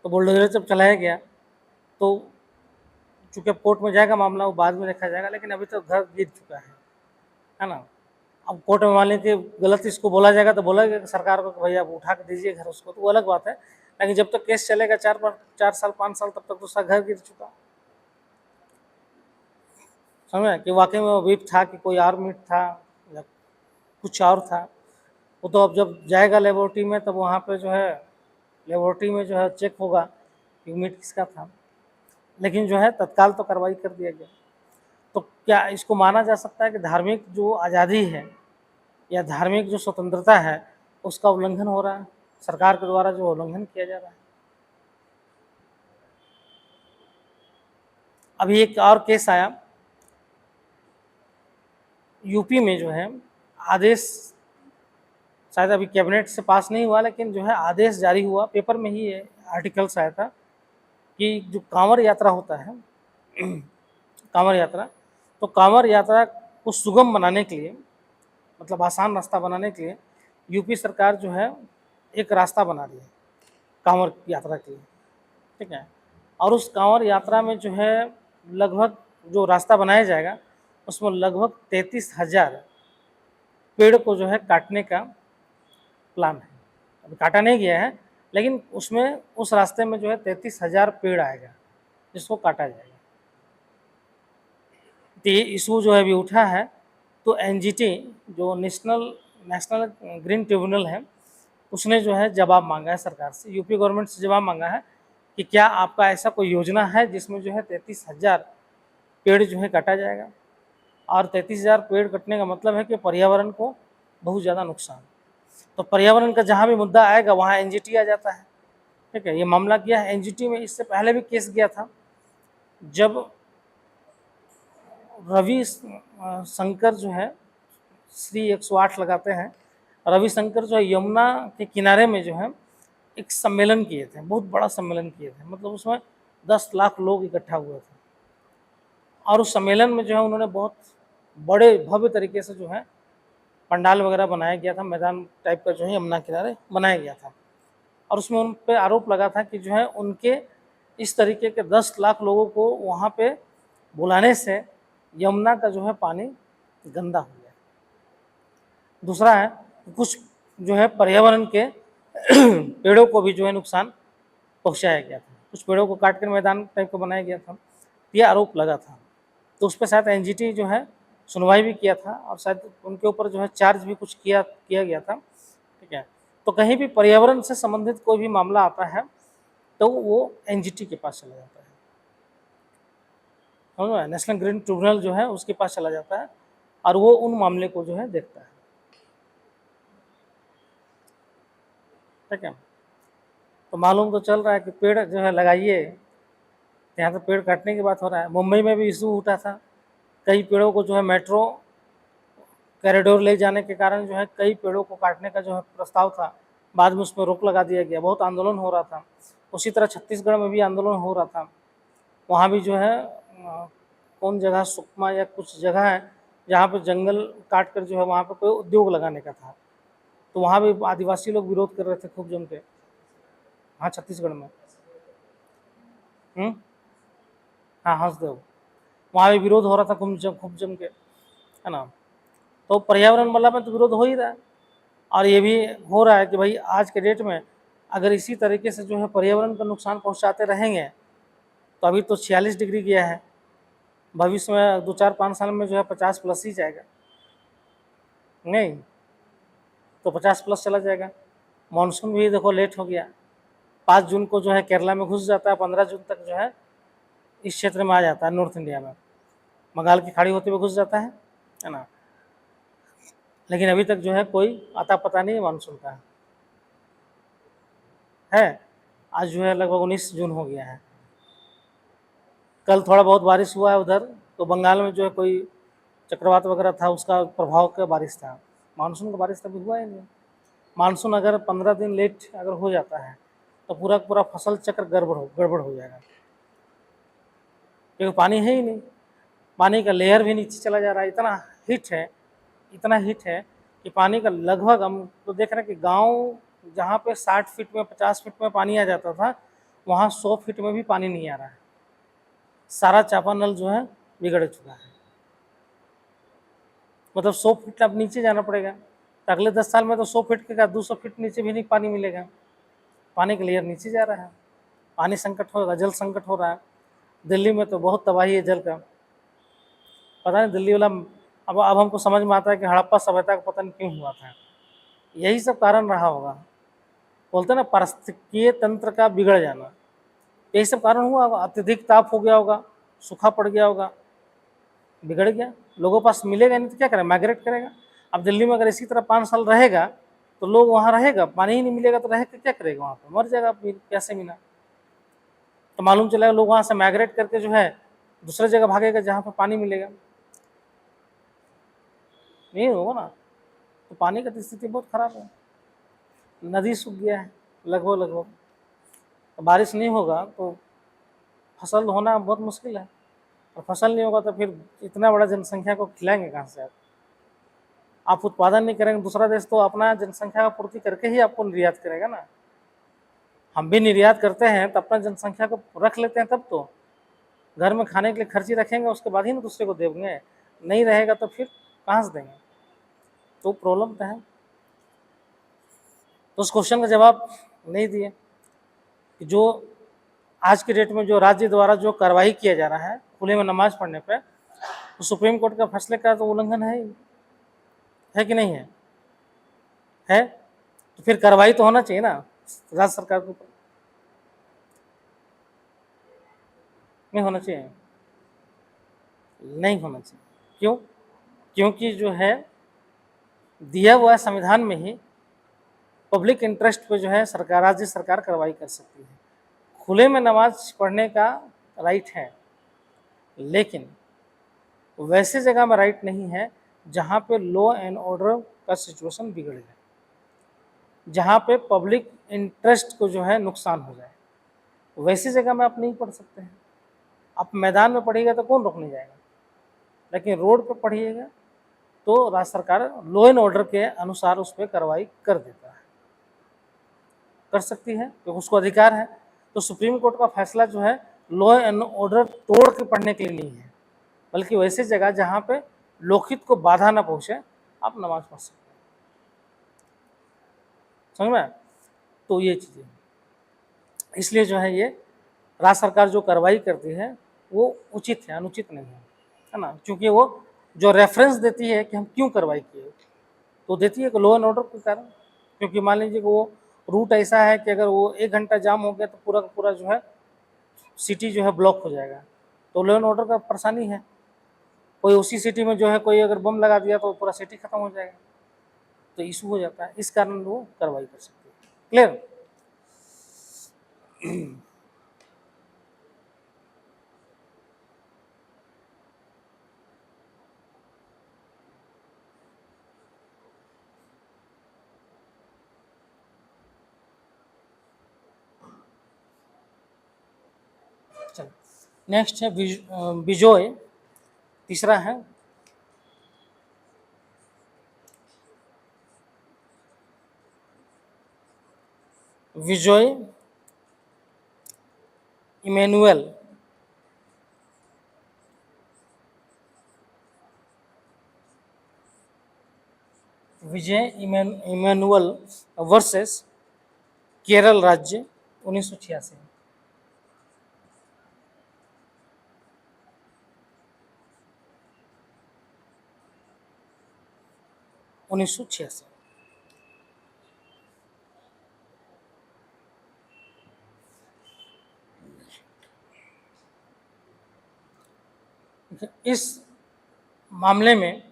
तो बुलडोजर जब चलाया गया तो चूँकि कोर्ट में जाएगा मामला, वो बाद में देखा जाएगा, लेकिन अभी तो घर गिर चुका है ना। अब कोर्ट में मान लीजिए गलत इसको बोला जाएगा तो बोला जाएगा सरकार को कि भैया आप उठा के दीजिए घर उसको, तो वो अलग बात है। लेकिन जब तक केस चलेगा 4 साल 5 साल तब तक तो उसका घर गिर चुका, समझे कि वाकई में वो बीफ था कि कोई और मीट था या कुछ और था। वो तो अब जब जाएगा लेबोरेटरी में तब वहाँ पे जो है लेबोरेटरी में जो है चेक होगा कि मीट किसका था, लेकिन जो है तत्काल तो कार्रवाई कर दिया गया। तो क्या इसको माना जा सकता है कि धार्मिक जो आज़ादी है या धार्मिक जो स्वतंत्रता है उसका उल्लंघन हो रहा है, सरकार के द्वारा जो उल्लंघन किया जा रहा है। अभी एक और केस आया यूपी में, जो है आदेश शायद अभी कैबिनेट से पास नहीं हुआ, लेकिन जो है आदेश जारी हुआ, पेपर में ही ये आर्टिकल्स आया था कि जो कांवड़ यात्रा होता है कांवड़ यात्रा, तो कांवड़ यात्रा को सुगम बनाने के लिए, मतलब आसान रास्ता बनाने के लिए यूपी सरकार जो है एक रास्ता बना रही है कांवड़ यात्रा के लिए, ठीक है। और उस कांवड़ यात्रा में जो है लगभग जो रास्ता बनाया जाएगा उसमें लगभग 33,000 पेड़ को जो है काटने का प्लान है। अभी काटा नहीं गया है, लेकिन उसमें उस रास्ते में जो है 33,000 पेड़ आएगा जिसको काटा जाएगा। तो ये इशू जो है अभी उठा है, तो एनजीटी जो नेशनल ग्रीन ट्रिब्यूनल है उसने जो है जवाब मांगा है सरकार से, यूपी गवर्नमेंट से जवाब मांगा है कि क्या आपका ऐसा कोई योजना है जिसमें जो है 33,000 पेड़ जो है काटा जाएगा। और 33,000 पेड़ कटने का मतलब है कि पर्यावरण को बहुत ज़्यादा नुकसान। तो पर्यावरण का जहाँ भी मुद्दा आएगा वहाँ एनजीटी आ जाता है, ठीक है। ये मामला किया है एनजीटी में, इससे पहले भी केस गया था जब रवि शंकर जो है श्री 108 लगाते हैं, रवि शंकर जो है यमुना के किनारे में जो है एक सम्मेलन किए थे, बहुत बड़ा सम्मेलन किए थे, मतलब उसमें 10 लाख लोग इकट्ठा हुए थे। और उस सम्मेलन में जो है उन्होंने बहुत बड़े भव्य तरीके से जो है पंडाल वगैरह बनाया गया था, मैदान टाइप का जो है यमुना किनारे बनाया गया था। और उसमें उन पे आरोप लगा था कि जो है उनके इस तरीके के 10 लाख लोगों को वहाँ पे बुलाने से यमुना का जो है पानी गंदा हो गया। दूसरा है कुछ जो है पर्यावरण के पेड़ों को भी जो है नुकसान पहुँचाया गया था, कुछ पेड़ों को काट कर मैदान टाइप का बनाया गया था, ये आरोप लगा था। तो उस पर शायद एनजीटी जो है सुनवाई भी किया था और शायद उनके ऊपर जो है चार्ज भी कुछ किया गया था, ठीक है। तो कहीं भी पर्यावरण से संबंधित कोई भी मामला आता है तो वो एनजीटी के पास चला जाता है, समझ में, नेशनल ग्रीन ट्रिब्यूनल जो है उसके पास चला जाता है और वो उन मामले को जो है देखता है, ठीक है। तो मालूम तो चल रहा है कि पेड़ जो है लगाइए, यहाँ तो पेड़ काटने की बात हो रहा है। मुंबई में भी इशू उठा था, कई पेड़ों को जो है मेट्रो कॉरिडोर ले जाने के कारण जो है कई पेड़ों को काटने का जो है प्रस्ताव था, बाद में उसमें रोक लगा दिया गया, बहुत आंदोलन हो रहा था। उसी तरह छत्तीसगढ़ में भी आंदोलन हो रहा था, वहाँ भी जो है कौन जगह सुकमा या कुछ जगह है जहाँ पे जंगल काट कर जो है वहाँ पे कोई उद्योग लगाने का था, तो वहाँ भी आदिवासी लोग विरोध कर रहे थे खूब जम के, हाँ छत्तीसगढ़ में। हम्म। हाँ हंसदेव, वहाँ भी विरोध हो रहा था खूब जम के, है ना। तो पर्यावरण वाला में तो विरोध हो ही रहा है, और ये भी हो रहा है कि भाई आज के डेट में अगर इसी तरीके से जो है पर्यावरण का नुकसान पहुंचाते रहेंगे तो अभी तो 46 डिग्री गया है, भविष्य में 2-4-5 साल में जो है 50+ ही जाएगा, नहीं तो 50+ चला जाएगा। मानसून भी देखो लेट हो गया, 5 जून को जो है केरला में घुस जाता है, 15 जून तक जो है इस क्षेत्र में आ जाता है, नॉर्थ इंडिया में बंगाल की खाड़ी होते हुए घुस जाता है ना। लेकिन अभी तक जो है कोई आता पता नहीं मानसून का है। आज जो है लगभग 19 जून हो गया है। कल थोड़ा बहुत बारिश हुआ है उधर, तो बंगाल में जो है कोई चक्रवात वगैरह था, उसका प्रभाव का बारिश था। मानसून का बारिश तभी हुआ ही नहीं। मानसून अगर 15 दिन लेट अगर हो जाता है तो पूरा पूरा फसल चक्र गड़बड़ हो जाएगा, क्योंकि पानी है ही नहीं। पानी का लेयर भी नीचे चला जा रहा है, इतना हीट है कि पानी का लगभग, हम तो देख रहे हैं कि गांव जहाँ पे 60 फीट में 50 फीट में पानी आ जाता था, वहाँ 100 फीट में भी पानी नहीं आ रहा है। सारा चापानल जो है बिगड़ चुका है, मतलब 100 फीट अब नीचे जाना पड़ेगा। तो अगले 10 साल में तो 100 फीट के 200 फीट नीचे भी नहीं पानी मिलेगा। पानी का लेयर नीचे जा रहा है, पानी संकट होगा, जल संकट हो रहा है। दिल्ली में तो बहुत तबाही है जल का, पता नहीं दिल्ली वाला, अब हमको समझ में आता है कि हड़प्पा सभ्यता का पतन क्यों हुआ था, यही सब कारण रहा होगा। बोलते ना पारिस्थितिकीय तंत्र का बिगड़ जाना, यही सब कारण हुआ होगा। अत्यधिक ताप हो गया होगा, सूखा पड़ गया होगा, बिगड़ गया, लोगों पास मिलेगा नहीं तो क्या करेगा, माइग्रेट करेगा। अब दिल्ली में अगर इसी तरह 5 साल रहेगा तो लोग वहाँ रहेगा, पानी ही नहीं मिलेगा तो रह के क्या करेगा, वहाँ पर मर जाएगा प्यासे बिना। तो मालूम चलेगा लोग वहाँ से माइग्रेट करके जो है दूसरे जगह भागेगा जहाँ पर पानी मिलेगा, नहीं होगा ना। तो पानी की स्थिति बहुत खराब है, नदी सूख गया है लगभग, बारिश नहीं होगा तो फसल होना बहुत मुश्किल है, और फसल नहीं होगा तो फिर इतना बड़ा जनसंख्या को खिलाएंगे कहाँ से आप उत्पादन नहीं करेंगे, दूसरा देश तो अपना जनसंख्या का पूर्ति करके ही आपको निर्यात करेगा ना। हम भी निर्यात करते हैं तो अपना जनसंख्या को रख लेते हैं, तब तो घर में खाने के लिए खर्ची रखेंगे, उसके बाद ही ना दूसरे को देंगे, नहीं रहेगा तो फिर कहाँ से देंगे। तो प्रॉब्लम तो है। तो उस क्वेश्चन का जवाब नहीं दिए कि जो आज के डेट में जो राज्य द्वारा जो कार्रवाई किया जा रहा है खुले में नमाज पढ़ने पे, तो सुप्रीम कोर्ट का फैसले का तो उल्लंघन है कि नहीं है तो फिर कार्रवाई तो होना चाहिए ना राज्य सरकार के ऊपर, नहीं होना चाहिए, नहीं होना चाहिए। क्यों? क्योंकि जो है दिया हुआ संविधान में ही पब्लिक इंटरेस्ट पे जो है सरकार, राज्य सरकार कार्रवाई कर सकती है। खुले में नमाज पढ़ने का राइट है, लेकिन वैसे जगह में राइट नहीं है जहाँ पे लॉ एंड ऑर्डर का सिचुएशन बिगड़ जाए, जहाँ पे पब्लिक इंटरेस्ट को जो है नुकसान हो जाए, वैसी जगह में आप नहीं पढ़ सकते हैं। आप मैदान में पढ़िएगा तो कौन रोकने जाएगा, लेकिन रोड पे पढ़िएगा तो राज्य सरकार लॉ एंड ऑर्डर के अनुसार उस पर कार्रवाई कर देता है, कर सकती है, तो उसको अधिकार है। तो सुप्रीम कोर्ट का फैसला जो है लॉ एंड ऑर्डर तोड़ के पढ़ने के लिए नहीं है, बल्कि वैसी जगह जहाँ पे लोकहित को बाधा ना पहुँचे आप नमाज पढ़ सकते हैं। समझ में? तो ये चीज़ें, इसलिए जो है ये राज्य सरकार जो कार्रवाई करती है वो उचित है, अनुचित नहीं है ना। क्योंकि वो जो रेफरेंस देती है कि हम क्यों कार्रवाई किए, तो देती है कि लॉ एंड ऑर्डर के कारण। क्योंकि मान लीजिए कि वो रूट ऐसा है कि अगर वो 1 घंटा जाम हो गया तो पूरा का पूरा जो है सिटी जो है ब्लॉक हो जाएगा, तो लॉ एंड ऑर्डर का परेशानी है। कोई उसी सिटी में जो है कोई अगर बम लगा दिया तो पूरा सिटी खत्म हो जाएगा, तो इशू हो जाता है, इस कारण वो कार्रवाई कर सकती है। क्लियर? चलो नेक्स्ट है बिजोय, तीसरा है विजोय इमैनुअल विजय इमैनुअल वर्सेस केरल राज्य 1986। 1986। इस मामले में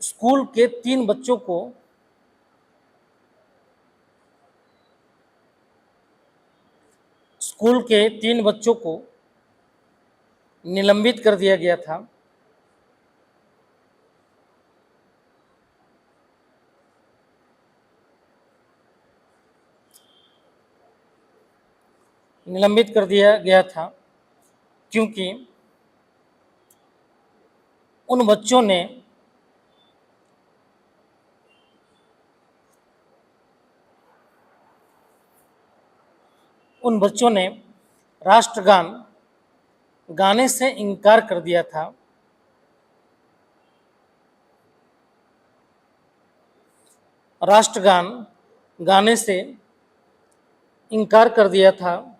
स्कूल के 3 बच्चों को निलंबित कर दिया गया था। क्योंकि उन बच्चों ने राष्ट्रगान गाने से इनकार कर दिया था। राष्ट्रगान गाने से इनकार कर दिया था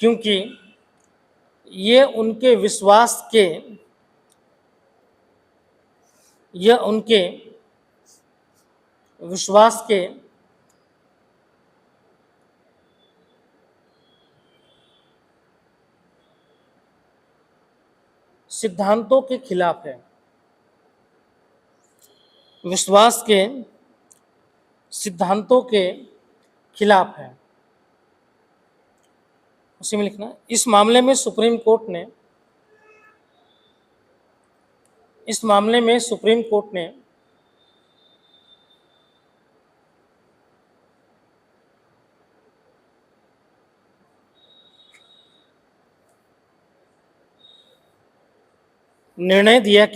क्योंकि ये उनके विश्वास के सिद्धांतों के खिलाफ है। विश्वास के सिद्धांतों के खिलाफ है। उसी में लिखना, इस मामले में सुप्रीम कोर्ट ने निर्णय दिया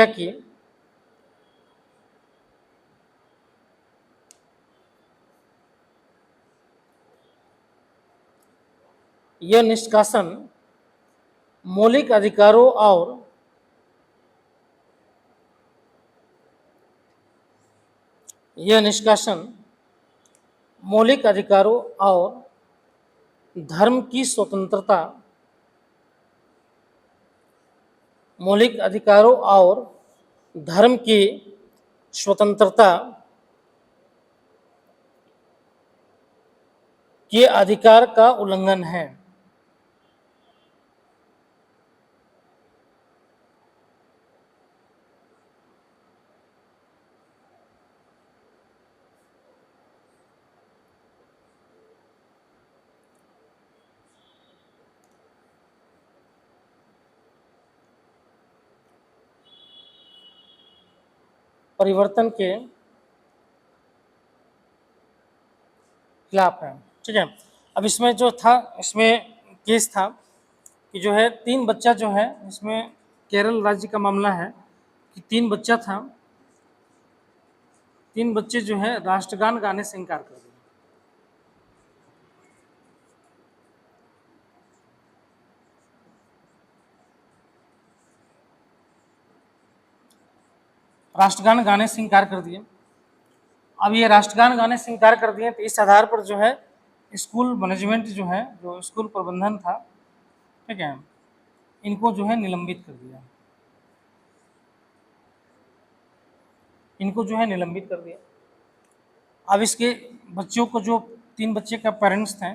कि यह निष्कासन मौलिक अधिकारों और धर्म की स्वतंत्रता के अधिकार का उल्लंघन है। परिवर्तन के खिलाफ है। ठीक है, अब इसमें केस था कि जो है 3 बच्चा जो है, इसमें केरल राज्य का मामला है कि 3 बच्चे जो है राष्ट्रगान गाने से इनकार कर दिया। राष्ट्रगान गाने से इनकार कर दिए। अब ये राष्ट्रगान गाने से इनकार कर दिए, तो इस आधार पर जो है स्कूल मैनेजमेंट जो है, जो स्कूल प्रबंधन था, ठीक है, इनको जो है निलंबित कर दिया। अब इसके बच्चों को, जो 3 बच्चे का पेरेंट्स थे,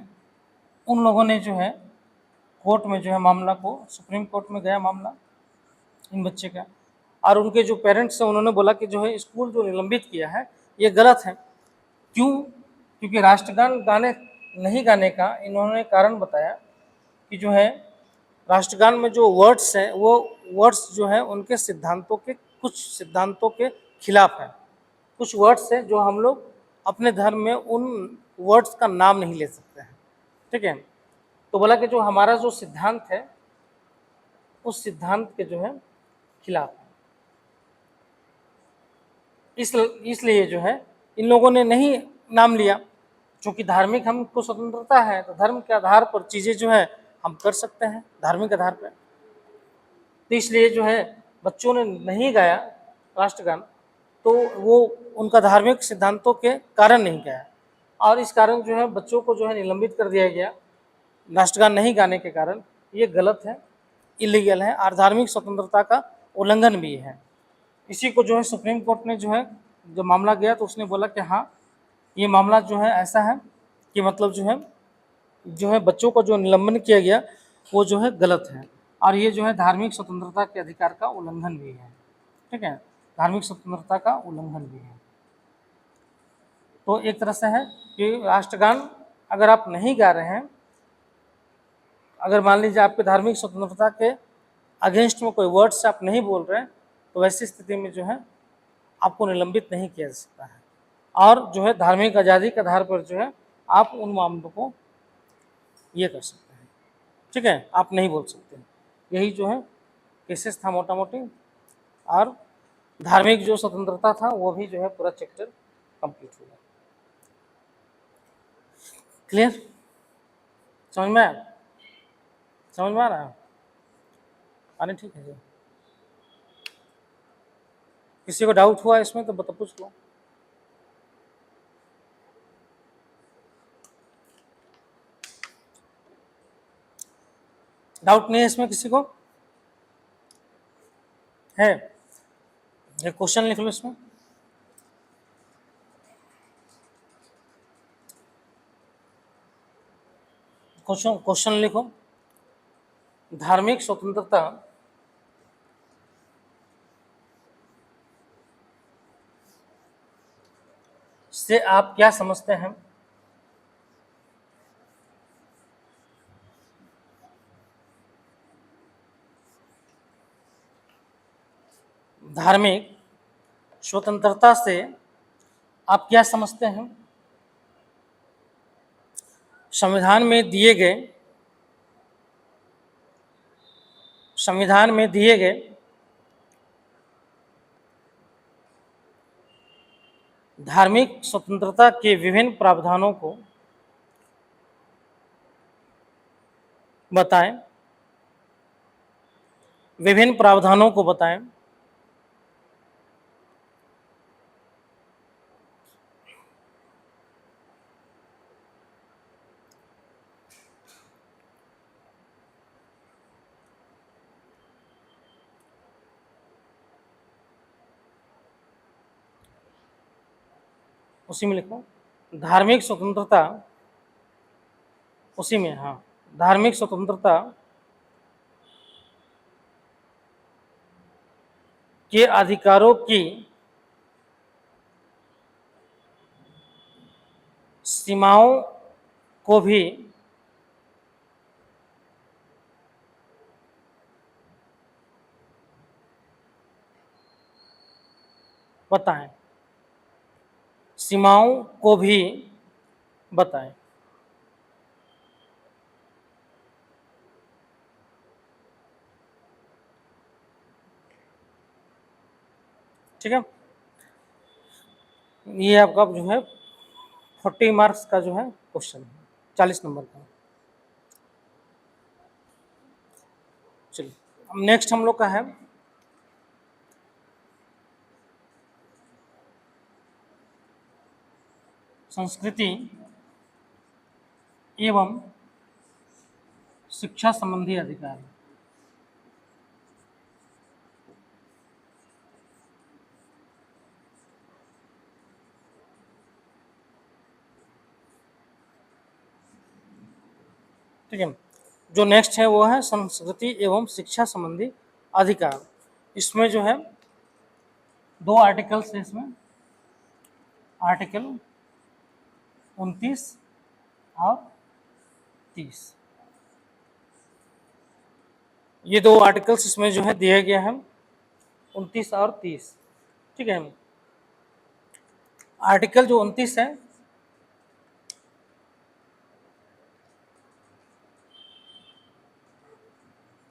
उन लोगों ने जो है कोर्ट में जो है मामला को, सुप्रीम कोर्ट में गया मामला इन बच्चे का, और उनके जो पेरेंट्स हैं उन्होंने बोला कि जो है स्कूल जो निलंबित किया है ये गलत है। क्यों? क्योंकि राष्ट्रगान नहीं गाने का इन्होंने कारण बताया कि जो है राष्ट्रगान में जो वर्ड्स हैं वो वर्ड्स जो है उनके सिद्धांतों के कुछ सिद्धांतों के खिलाफ है। कुछ वर्ड्स हैं जो हम लोग अपने धर्म में उन वर्ड्स का नाम नहीं ले सकते हैं। ठीक है, तो बोला कि जो हमारा जो सिद्धांत है उस सिद्धांत के जो है खिलाफ है। इसलिए जो है इन लोगों ने नहीं नाम लिया। चूंकि धार्मिक हमको स्वतंत्रता है तो धर्म के आधार पर चीज़ें जो है हम कर सकते हैं धार्मिक आधार पर। तो इसलिए जो है बच्चों ने नहीं गाया राष्ट्रगान, तो वो उनका धार्मिक सिद्धांतों के कारण नहीं गाया, और इस कारण जो है बच्चों को जो है निलंबित कर दिया गया राष्ट्रगान नहीं गाने के कारण। ये गलत है, इलीगल है और धार्मिक स्वतंत्रता का उल्लंघन भी है। इसी को जो है सुप्रीम कोर्ट ने जो है जब मामला गया तो उसने बोला कि हाँ ये मामला जो है ऐसा है कि मतलब जो है बच्चों को जो निलंबन किया गया वो जो है गलत है, और ये जो है धार्मिक स्वतंत्रता के अधिकार का उल्लंघन भी है। ठीक है, धार्मिक स्वतंत्रता का उल्लंघन भी है। तो एक तरह से है कि राष्ट्रगान अगर आप नहीं गा रहे हैं, अगर मान लीजिए आपके धार्मिक स्वतंत्रता के अगेंस्ट में कोई वर्ड्स आप नहीं बोल रहे हैं, तो वैसी स्थिति में जो है आपको निलंबित नहीं किया जा सकता है, और जो है धार्मिक आज़ादी के आधार पर जो है आप उन मामलों को ये कर सकते हैं। ठीक है, आप नहीं बोल सकते। यही जो है केसेस था मोटा मोटी, और धार्मिक जो स्वतंत्रता था वो भी जो है पूरा चैप्टर कंप्लीट हुआ। क्लियर? समझ में आया? समझ में आ रहा है? अरे ठीक है जी। किसी को डाउट हुआ इसमें तो बता पूछ लो। डाउट नहीं है इसमें किसी को? है? एक क्वेश्चन लिख लो इसमें। क्वेश्चन लिखो, धार्मिक स्वतंत्रता से आप क्या समझते हैं? धार्मिक स्वतंत्रता से आप क्या समझते हैं? संविधान में दिए गए धार्मिक स्वतंत्रता के विभिन्न प्रावधानों को बताएं। विभिन्न प्रावधानों को बताएं। उसी में लिखो धार्मिक स्वतंत्रता, उसी में, हाँ, धार्मिक स्वतंत्रता के अधिकारों की सीमाओं को भी बताएं। सीमाओं को भी बताएं। ठीक है, ये आपका जो है 40 मार्क्स का जो है क्वेश्चन है, 40 नंबर का। चलिए अब नेक्स्ट हम लोग का है संस्कृति एवं शिक्षा संबंधी अधिकार। ठीक है, जो नेक्स्ट है वो है संस्कृति एवं शिक्षा संबंधी अधिकार। इसमें जो है 2 आर्टिकल्स है इसमें, आर्टिकल 29 और 30। ये दो आर्टिकल्स इसमें जो है दिया गया है, 29 और 30। ठीक है। आर्टिकल जो 29 है,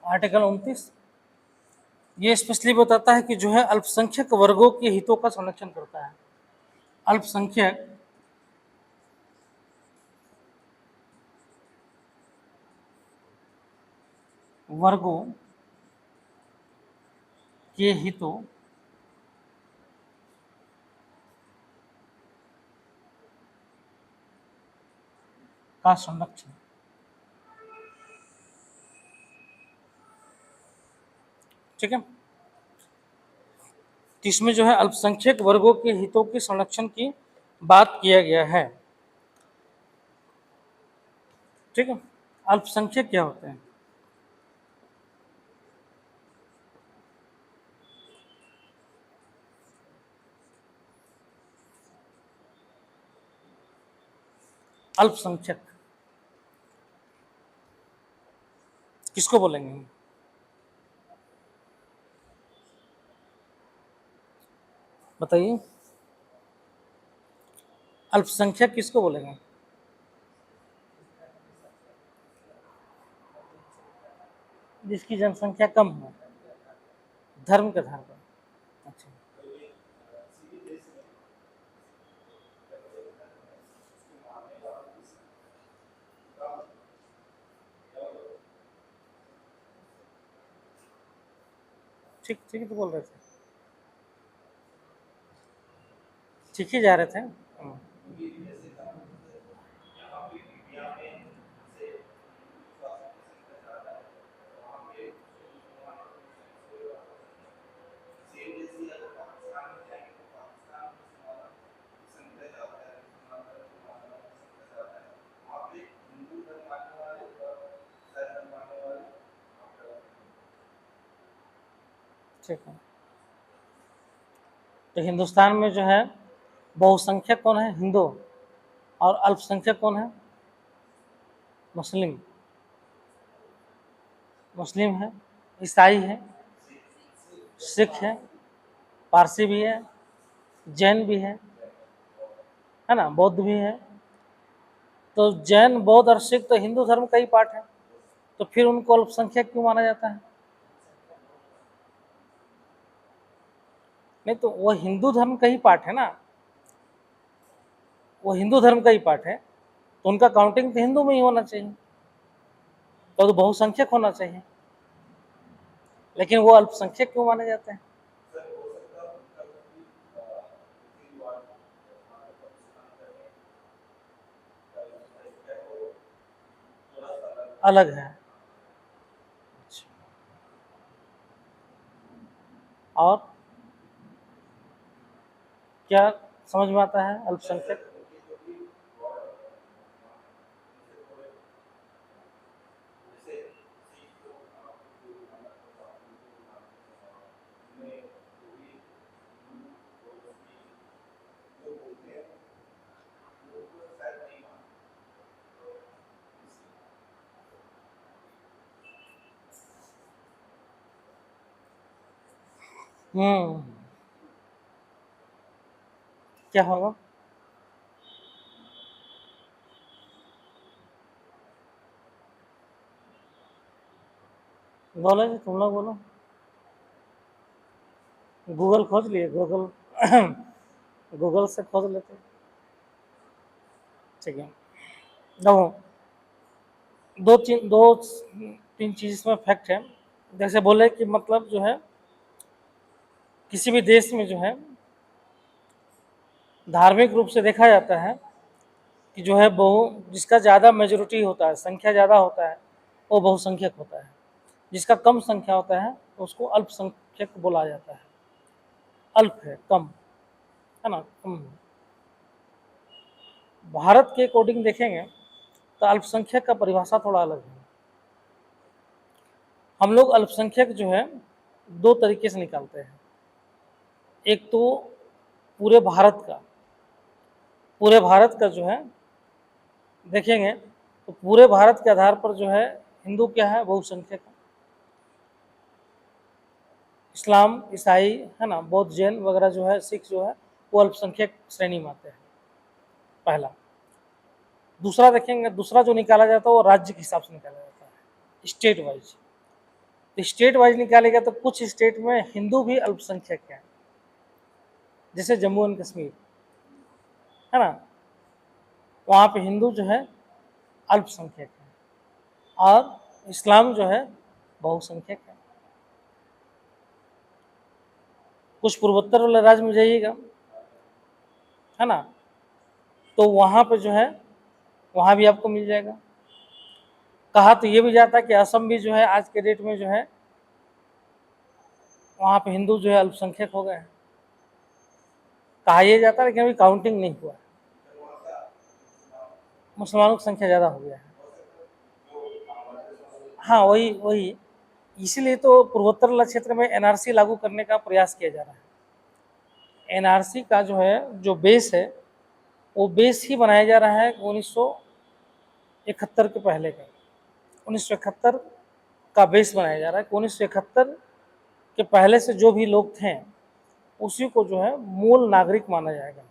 आर्टिकल 29 ये स्पेशली बताता है कि जो है अल्पसंख्यक वर्गों के हितों का संरक्षण करता है। अल्पसंख्यक वर्गों के हितों का संरक्षण। ठीक है। इसमें जो है अल्पसंख्यक वर्गों के हितों के संरक्षण की बात किया गया है। ठीक है। अल्पसंख्यक क्या होते हैं? अल्पसंख्यक किसको बोलेंगे? बताइए, अल्पसंख्यक किसको बोलेंगे? जिसकी जनसंख्या कम हो, धर्म के आधार पर। अच्छा, ठीक ठीक तो बोल रहे थे, ठीक ही जा रहे थे। ठीक है। तो हिंदुस्तान में जो है बहुसंख्यक कौन है? हिंदू। और अल्पसंख्यक कौन है? मुस्लिम। मुस्लिम है, ईसाई है, सिख है, पारसी भी है, जैन भी है ना, बौद्ध भी है। तो जैन, बौद्ध और सिख तो हिंदू धर्म का ही पार्ट है, तो फिर उनको अल्पसंख्यक क्यों माना जाता है? नहीं तो वो हिंदू धर्म का ही पार्ट है ना, वो हिंदू धर्म का ही पार्ट है, तो उनका काउंटिंग तो हिंदू में ही होना चाहिए, तो बहुसंख्यक होना चाहिए। लेकिन वो अल्पसंख्यक क्यों माने जाते हैं? अलग है। और क्या समझ में आता है अल्पसंख्यक? क्या होगा? बोलो जी, तुम लोग बोलो। गूगल खोज लिए? गूगल गूगल से खोज लेते। ठीक है। दो दो तीन चीज इसमें फैक्ट है। जैसे बोले कि मतलब जो है किसी भी देश में जो है धार्मिक रूप से देखा जाता है कि जो है बहु जिसका ज़्यादा मेजोरिटी होता है, संख्या ज़्यादा होता है, वो बहुसंख्यक होता है। जिसका कम संख्या होता है उसको अल्पसंख्यक बोला जाता है। अल्प है, कम है ना, कम। भारत के अकॉर्डिंग देखेंगे तो अल्पसंख्यक का परिभाषा थोड़ा अलग है। हम लोग अल्पसंख्यक जो है दो तरीके से निकालते हैं। एक तो पूरे भारत का जो है देखेंगे तो पूरे भारत के आधार पर जो है हिंदू क्या है, बहुसंख्यक है। इस्लाम, ईसाई है ना, बौद्ध, जैन वगैरह जो है, सिख जो है वो अल्पसंख्यक श्रेणी में आते हैं, पहला। दूसरा देखेंगे, दूसरा जो निकाला जाता है वो राज्य के हिसाब से निकाला जाता है, स्टेट वाइज। स्टेट वाइज निकालेगा तो कुछ स्टेट में हिंदू भी अल्पसंख्यक है, जैसे जम्मू एंड कश्मीर है ना, वहाँ पे हिंदू जो है अल्पसंख्यक है और इस्लाम जो है बहुसंख्यक है। कुछ पूर्वोत्तर वाले राज्य में जाइएगा है ना, तो वहाँ पे जो है वहाँ भी आपको मिल जाएगा। कहा तो ये भी जाता है कि असम भी जो है आज के डेट में जो है वहाँ पे हिंदू जो है अल्पसंख्यक हो गए हैं, कहा यह जाता है, लेकिन अभी काउंटिंग नहीं हुआ है, मुसलमानों की संख्या ज़्यादा हो गया है। हाँ वही वही, इसीलिए तो पूर्वोत्तर वाला क्षेत्र में एनआरसी लागू करने का प्रयास किया जा रहा है। एनआरसी का जो है जो बेस है वो बेस ही बनाया जा रहा है 1971 के पहले का। 1971 का बेस बनाया जा रहा है कि 1971 के पहले से जो भी लोग थे उसी को जो है मूल नागरिक माना जाएगा,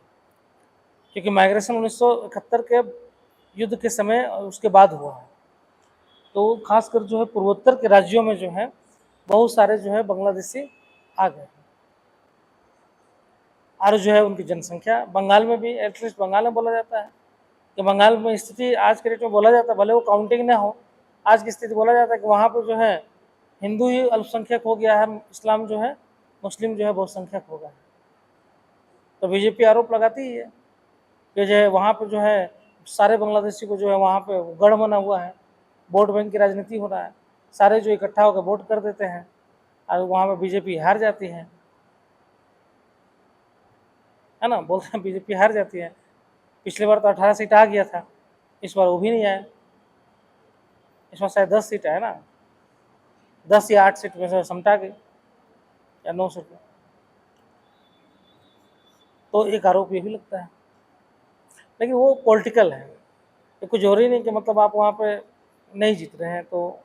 क्योंकि माइग्रेशन 1971 के युद्ध के समय उसके बाद हुआ है। तो खासकर जो है पूर्वोत्तर के राज्यों में जो है बहुत सारे जो है बांग्लादेशी आ गए और जो है उनकी जनसंख्या, बंगाल में भी, एटलीस्ट बंगाल में बोला जाता है कि बंगाल में स्थिति आज के डेट में बोला जाता है, भले वो काउंटिंग ना हो, आज की स्थिति बोला जाता है कि वहाँ पर जो है हिंदू ही अल्पसंख्यक हो गया है, इस्लाम जो है, मुस्लिम जो है बहुसंख्यक हो गया है। तो बीजेपी आरोप लगाती ही है कि जो है वहाँ पर जो है सारे बांग्लादेशी को जो है वहाँ पे गढ़ बना हुआ है, वोट बैंक की राजनीति हो रहा है, सारे जो इकट्ठा होकर वोट कर देते हैं और वहाँ पर बीजेपी हार जाती है ना, बोलते हैं बीजेपी हार जाती है। पिछले बार तो 18 सीट आ गया था, इस बार वो भी नहीं आया, इस बार शायद 10 सीट है ना, 10 या 8 सीट में से समटा गई या 9 सीट में। तो एक आरोप ये भी लगता है, लेकिन वो पॉलिटिकल है, तो कुछ और ही नहीं कि मतलब आप वहाँ पे नहीं जीत रहे हैं तो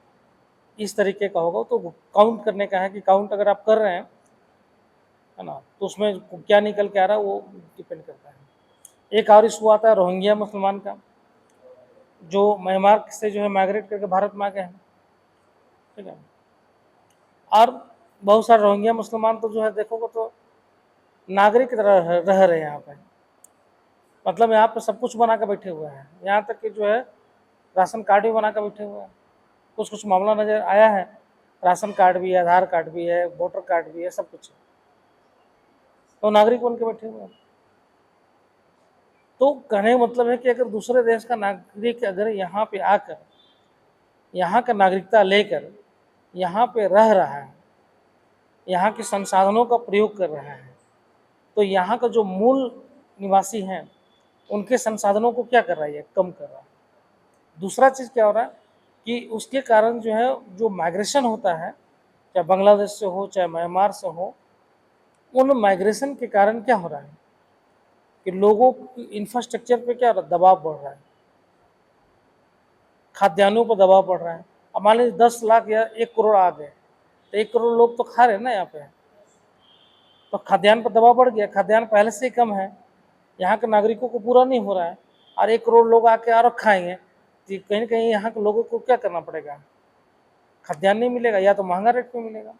इस तरीके का होगा। तो काउंट करने का है कि काउंट अगर आप कर रहे हैं है ना, तो उसमें क्या निकल के आ रहा है वो डिपेंड करता है। एक और इशू आता है रोहिंग्या मुसलमान का, जो म्यांमार से जो है माइग्रेट करके भारत में आ गए हैं, ठीक है। और बहुत सारे रोहिंग्या मुसलमान तो जो है देखोगे तो नागरिक की तरह रह रहे हैं यहाँ पे, मतलब यहाँ पे सब कुछ बना कर बैठे हुए हैं, यहाँ तक कि जो है राशन कार्ड भी बना कर बैठे हुए हैं। कुछ कुछ मामला नज़र आया है, राशन कार्ड भी है, आधार कार्ड भी है, वोटर कार्ड भी है, सब कुछ है, तो नागरिक बन के बैठे हुए हैं। तो कहने का मतलब है कि अगर दूसरे देश का नागरिक अगर यहाँ पे आकर यहाँ का नागरिकता लेकर यहाँ पे रह रहा है, यहाँ के संसाधनों का प्रयोग कर रहा है, तो यहाँ का जो मूल निवासी हैं उनके संसाधनों को क्या कर रहा है, कम कर रहा है। दूसरा चीज़ क्या हो रहा है कि उसके कारण जो है जो माइग्रेशन होता है, चाहे बांग्लादेश से हो चाहे म्यांमार से हो, उन माइग्रेशन के कारण क्या हो रहा है कि लोगों की इंफ्रास्ट्रक्चर पे क्या हो रहा है, दबाव बढ़ रहा है, खाद्यान्नों पर दबाव बढ़ रहा है। अब मान लीजिए 10 लाख या 1 करोड़ आ गए, तो 1 करोड़ लोग तो खा रहे हैं ना यहाँ पे, तो खाद्यान्न पर दबाव बढ़ गया, खाद्यान्न पहले से ही कम है, यहाँ के नागरिकों को पूरा नहीं हो रहा है, और 1 करोड़ लोग आके और खाएंगे, तो कहीं ना कहीं यहाँ के लोगों को क्या करना पड़ेगा, खाद्यान्न नहीं मिलेगा या तो महंगा रेट पे मिलेगा।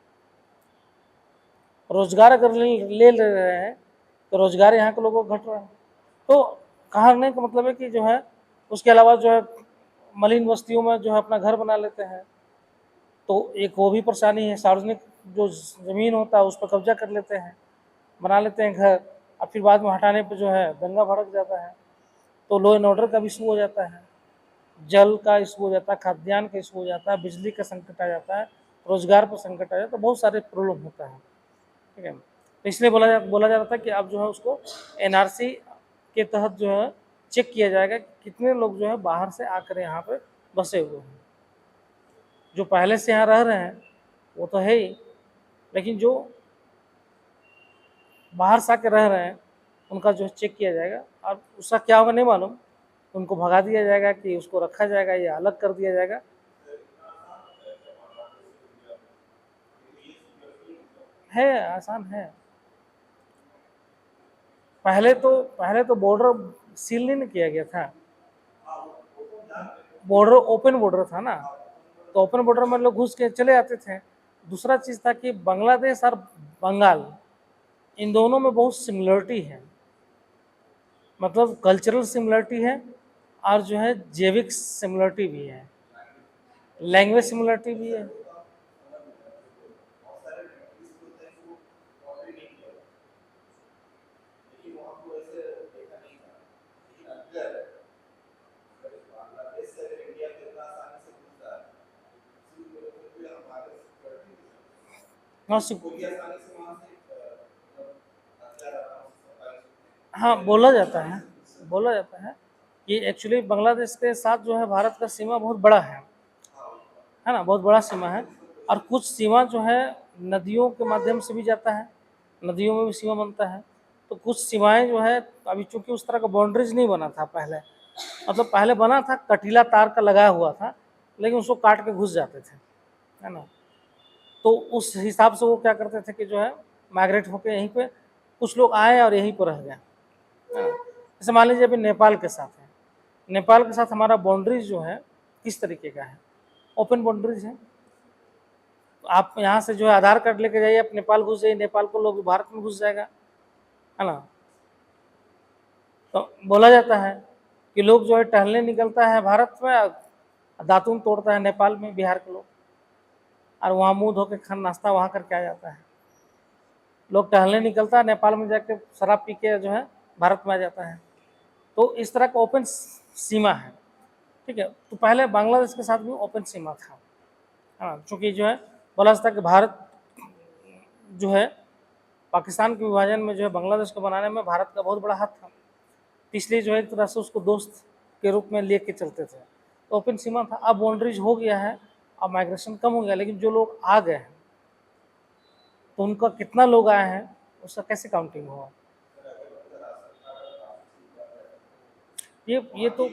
रोजगार अगर ले रहे हैं तो रोजगार यहाँ के लोगों को घट रहा है। तो कहने का मतलब है कि जो है उसके अलावा जो है मलिन बस्तियों में जो है अपना घर बना लेते हैं, तो एक वो भी परेशानी है। सार्वजनिक जो ज़मीन होता है उस पर कब्जा कर लेते हैं, बना लेते हैं घर, और फिर बाद में हटाने पर जो है दंगा भड़क जाता है, तो लॉ एंड ऑर्डर का भी इशू हो जाता है, जल का इशू हो जाता है, खाद्यान्न का इशू हो जाता है, बिजली का संकट आ जाता है, रोजगार पर संकट आ जाता है, बहुत सारे प्रॉब्लम होता है, ठीक है। तो इसलिए बोला जा रहा था कि अब जो है उसको एनआरसी के तहत जो है चेक किया जाएगा कि कितने लोग जो है बाहर से आकर यहाँ पे बसे हुए हैं। जो पहले से यहाँ रह रहे हैं वो तो है ही, लेकिन जो बाहर से आकर रह रहे हैं उनका जो है चेक किया जाएगा। और उसका क्या होगा नहीं मालूम, उनको भगा दिया जाएगा कि उसको रखा जाएगा या अलग कर दिया जाएगा। है, आसान है। पहले तो बॉर्डर सील नहीं किया गया था, बॉर्डर ओपन बॉर्डर था ना, तो ओपन बॉर्डर में लोग घुस के चले आते थे। दूसरा चीज़ था कि बांग्लादेश और बंगाल इन दोनों में बहुत सिमिलरिटी है, मतलब कल्चरल सिमिलरिटी है और जो है जैविक सिमिलरिटी भी है, लैंग्वेज सिमिलरिटी भी है। हाँ हाँ, बोला जाता है कि एक्चुअली बांग्लादेश के साथ जो है भारत का सीमा बहुत बड़ा है ना, बहुत बड़ा सीमा है। और कुछ सीमा जो है नदियों के माध्यम से भी जाता है, नदियों में भी सीमा बनता है। तो कुछ सीमाएं जो है अभी चूंकि उस तरह का बाउंड्रीज नहीं बना था पहले, मतलब पहले बना था कटीला तार का लगाया हुआ था, लेकिन उसको काट के घुस जाते थे, है ना। तो उस हिसाब से वो क्या करते थे कि जो है माइग्रेट होकर यहीं पे कुछ लोग आए और यहीं पर रह गए, है ना। जैसे मान लीजिए अभी नेपाल के साथ है, नेपाल के साथ हमारा बाउंड्रीज जो है किस तरीके का है, ओपन बाउंड्रीज है। आप यहाँ से जो है आधार कार्ड लेके जाइए, आप नेपाल घुस जाइए, नेपाल को लोग भारत में घुस जाएगा, है ना। तो बोला जाता है कि लोग जो है टहलने निकलता है भारत में, दातून तोड़ता है नेपाल में, बिहार के लोग, और वहाँ मुंह धो के खाना नाश्ता वहाँ करके आ जाता है। लोग टहलने निकलता है नेपाल में जाके शराब पी के जो है भारत में आ जाता है। तो इस तरह का ओपन सीमा है, ठीक है। तो पहले बांग्लादेश के साथ भी ओपन सीमा था, हाँ, चूँकि जो है बोला जाता है कि भारत जो है पाकिस्तान के विभाजन में जो है बांग्लादेश को बनाने में भारत का बहुत बड़ा हाथ था, इसलिए जो है एक तरह से उसको दोस्त के रूप में ले के चलते थे। तो ओपन सीमा था, अब बाउंड्रीज हो गया है, अब माइग्रेशन कम हो गया, लेकिन जो लोग आ गए हैं तो उनका कितना लोग आए हैं उसका कैसे काउंटिंग होगा। ये तो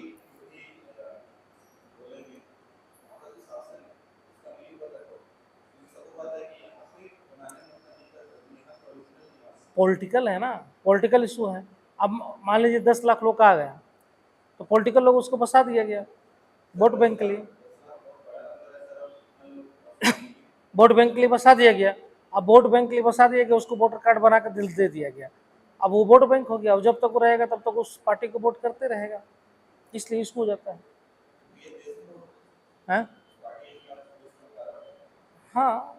पॉलिटिकल है ना, पॉलिटिकल इशू है। अब मान लीजिए 10 लाख लोग आ गया, तो पॉलिटिकल लोग उसको बसा दिया गया वोट बैंक के लिए, वोट बैंक के लिए बसा दिया गया। अब वोट बैंक के लिए बसा दिया गया, उसको वोटर कार्ड बना कर दे दिया गया, अब वो वोट बैंक हो गया, और जब तक वो रहेगा तब तक उस पार्टी को वोट करते रहेगा, इसलिए इसको हो जाता है। हाँ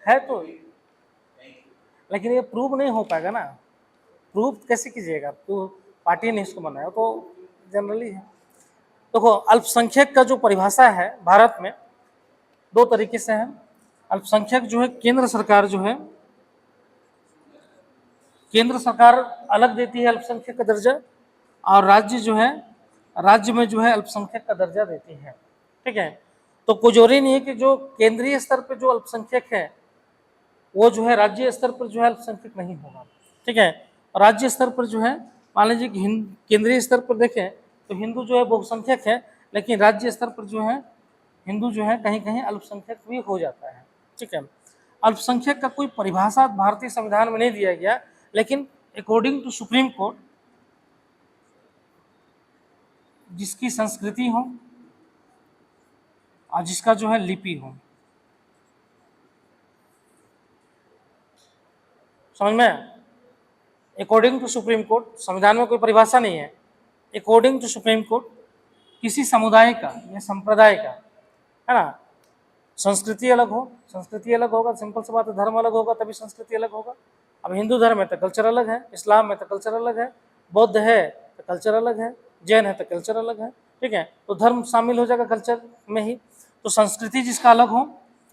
है तो, लेकिन ये प्रूव नहीं हो पाएगा ना, प्रूव कैसे कीजिएगा, तो पार्टी ने इसको बनाया, तो जनरली है। देखो अल्पसंख्यक का जो परिभाषा है भारत में दो तरीके से है। अल्पसंख्यक जो है केंद्र सरकार जो है, केंद्र सरकार अलग देती है अल्पसंख्यक का दर्जा, और राज्य जो है राज्य में जो है अल्पसंख्यक का दर्जा देती है, ठीक है। तो कोई जरूरी नहीं है कि जो केंद्रीय स्तर पर जो अल्पसंख्यक है वो जो है राज्य स्तर पर जो है अल्पसंख्यक नहीं होगा, ठीक है। राज्य स्तर पर जो है मान लीजिए कि केंद्रीय स्तर पर देखें तो हिंदू जो है बहुसंख्यक है, लेकिन राज्य स्तर पर जो है हिंदू जो है कहीं कहीं अल्पसंख्यक भी हो जाता है, ठीक है। अल्पसंख्यक का कोई परिभाषा भारतीय संविधान में नहीं दिया गया, लेकिन अकॉर्डिंग टू सुप्रीम कोर्ट जिसकी संस्कृति हो और जिसका जो है लिपि हो, समझ में, अकॉर्डिंग टू सुप्रीम कोर्ट, संविधान में कोई परिभाषा नहीं है, अकॉर्डिंग टू सुप्रीम कोर्ट किसी समुदाय का या संप्रदाय का, है ना, संस्कृति अलग हो, संस्कृति अलग होगा, सिंपल सी बात है, धर्म अलग होगा तभी संस्कृति अलग होगा। अब हिंदू धर्म है तो कल्चर अलग है, इस्लाम में तो कल्चर अलग है, बौद्ध है तो कल्चर अलग है, जैन है तो कल्चर अलग है, ठीक है। तो धर्म शामिल हो जाएगा कल्चर में ही। तो संस्कृति जिसका अलग हो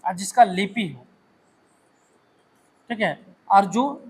और जिसका लिपि हो, ठीक है, और जो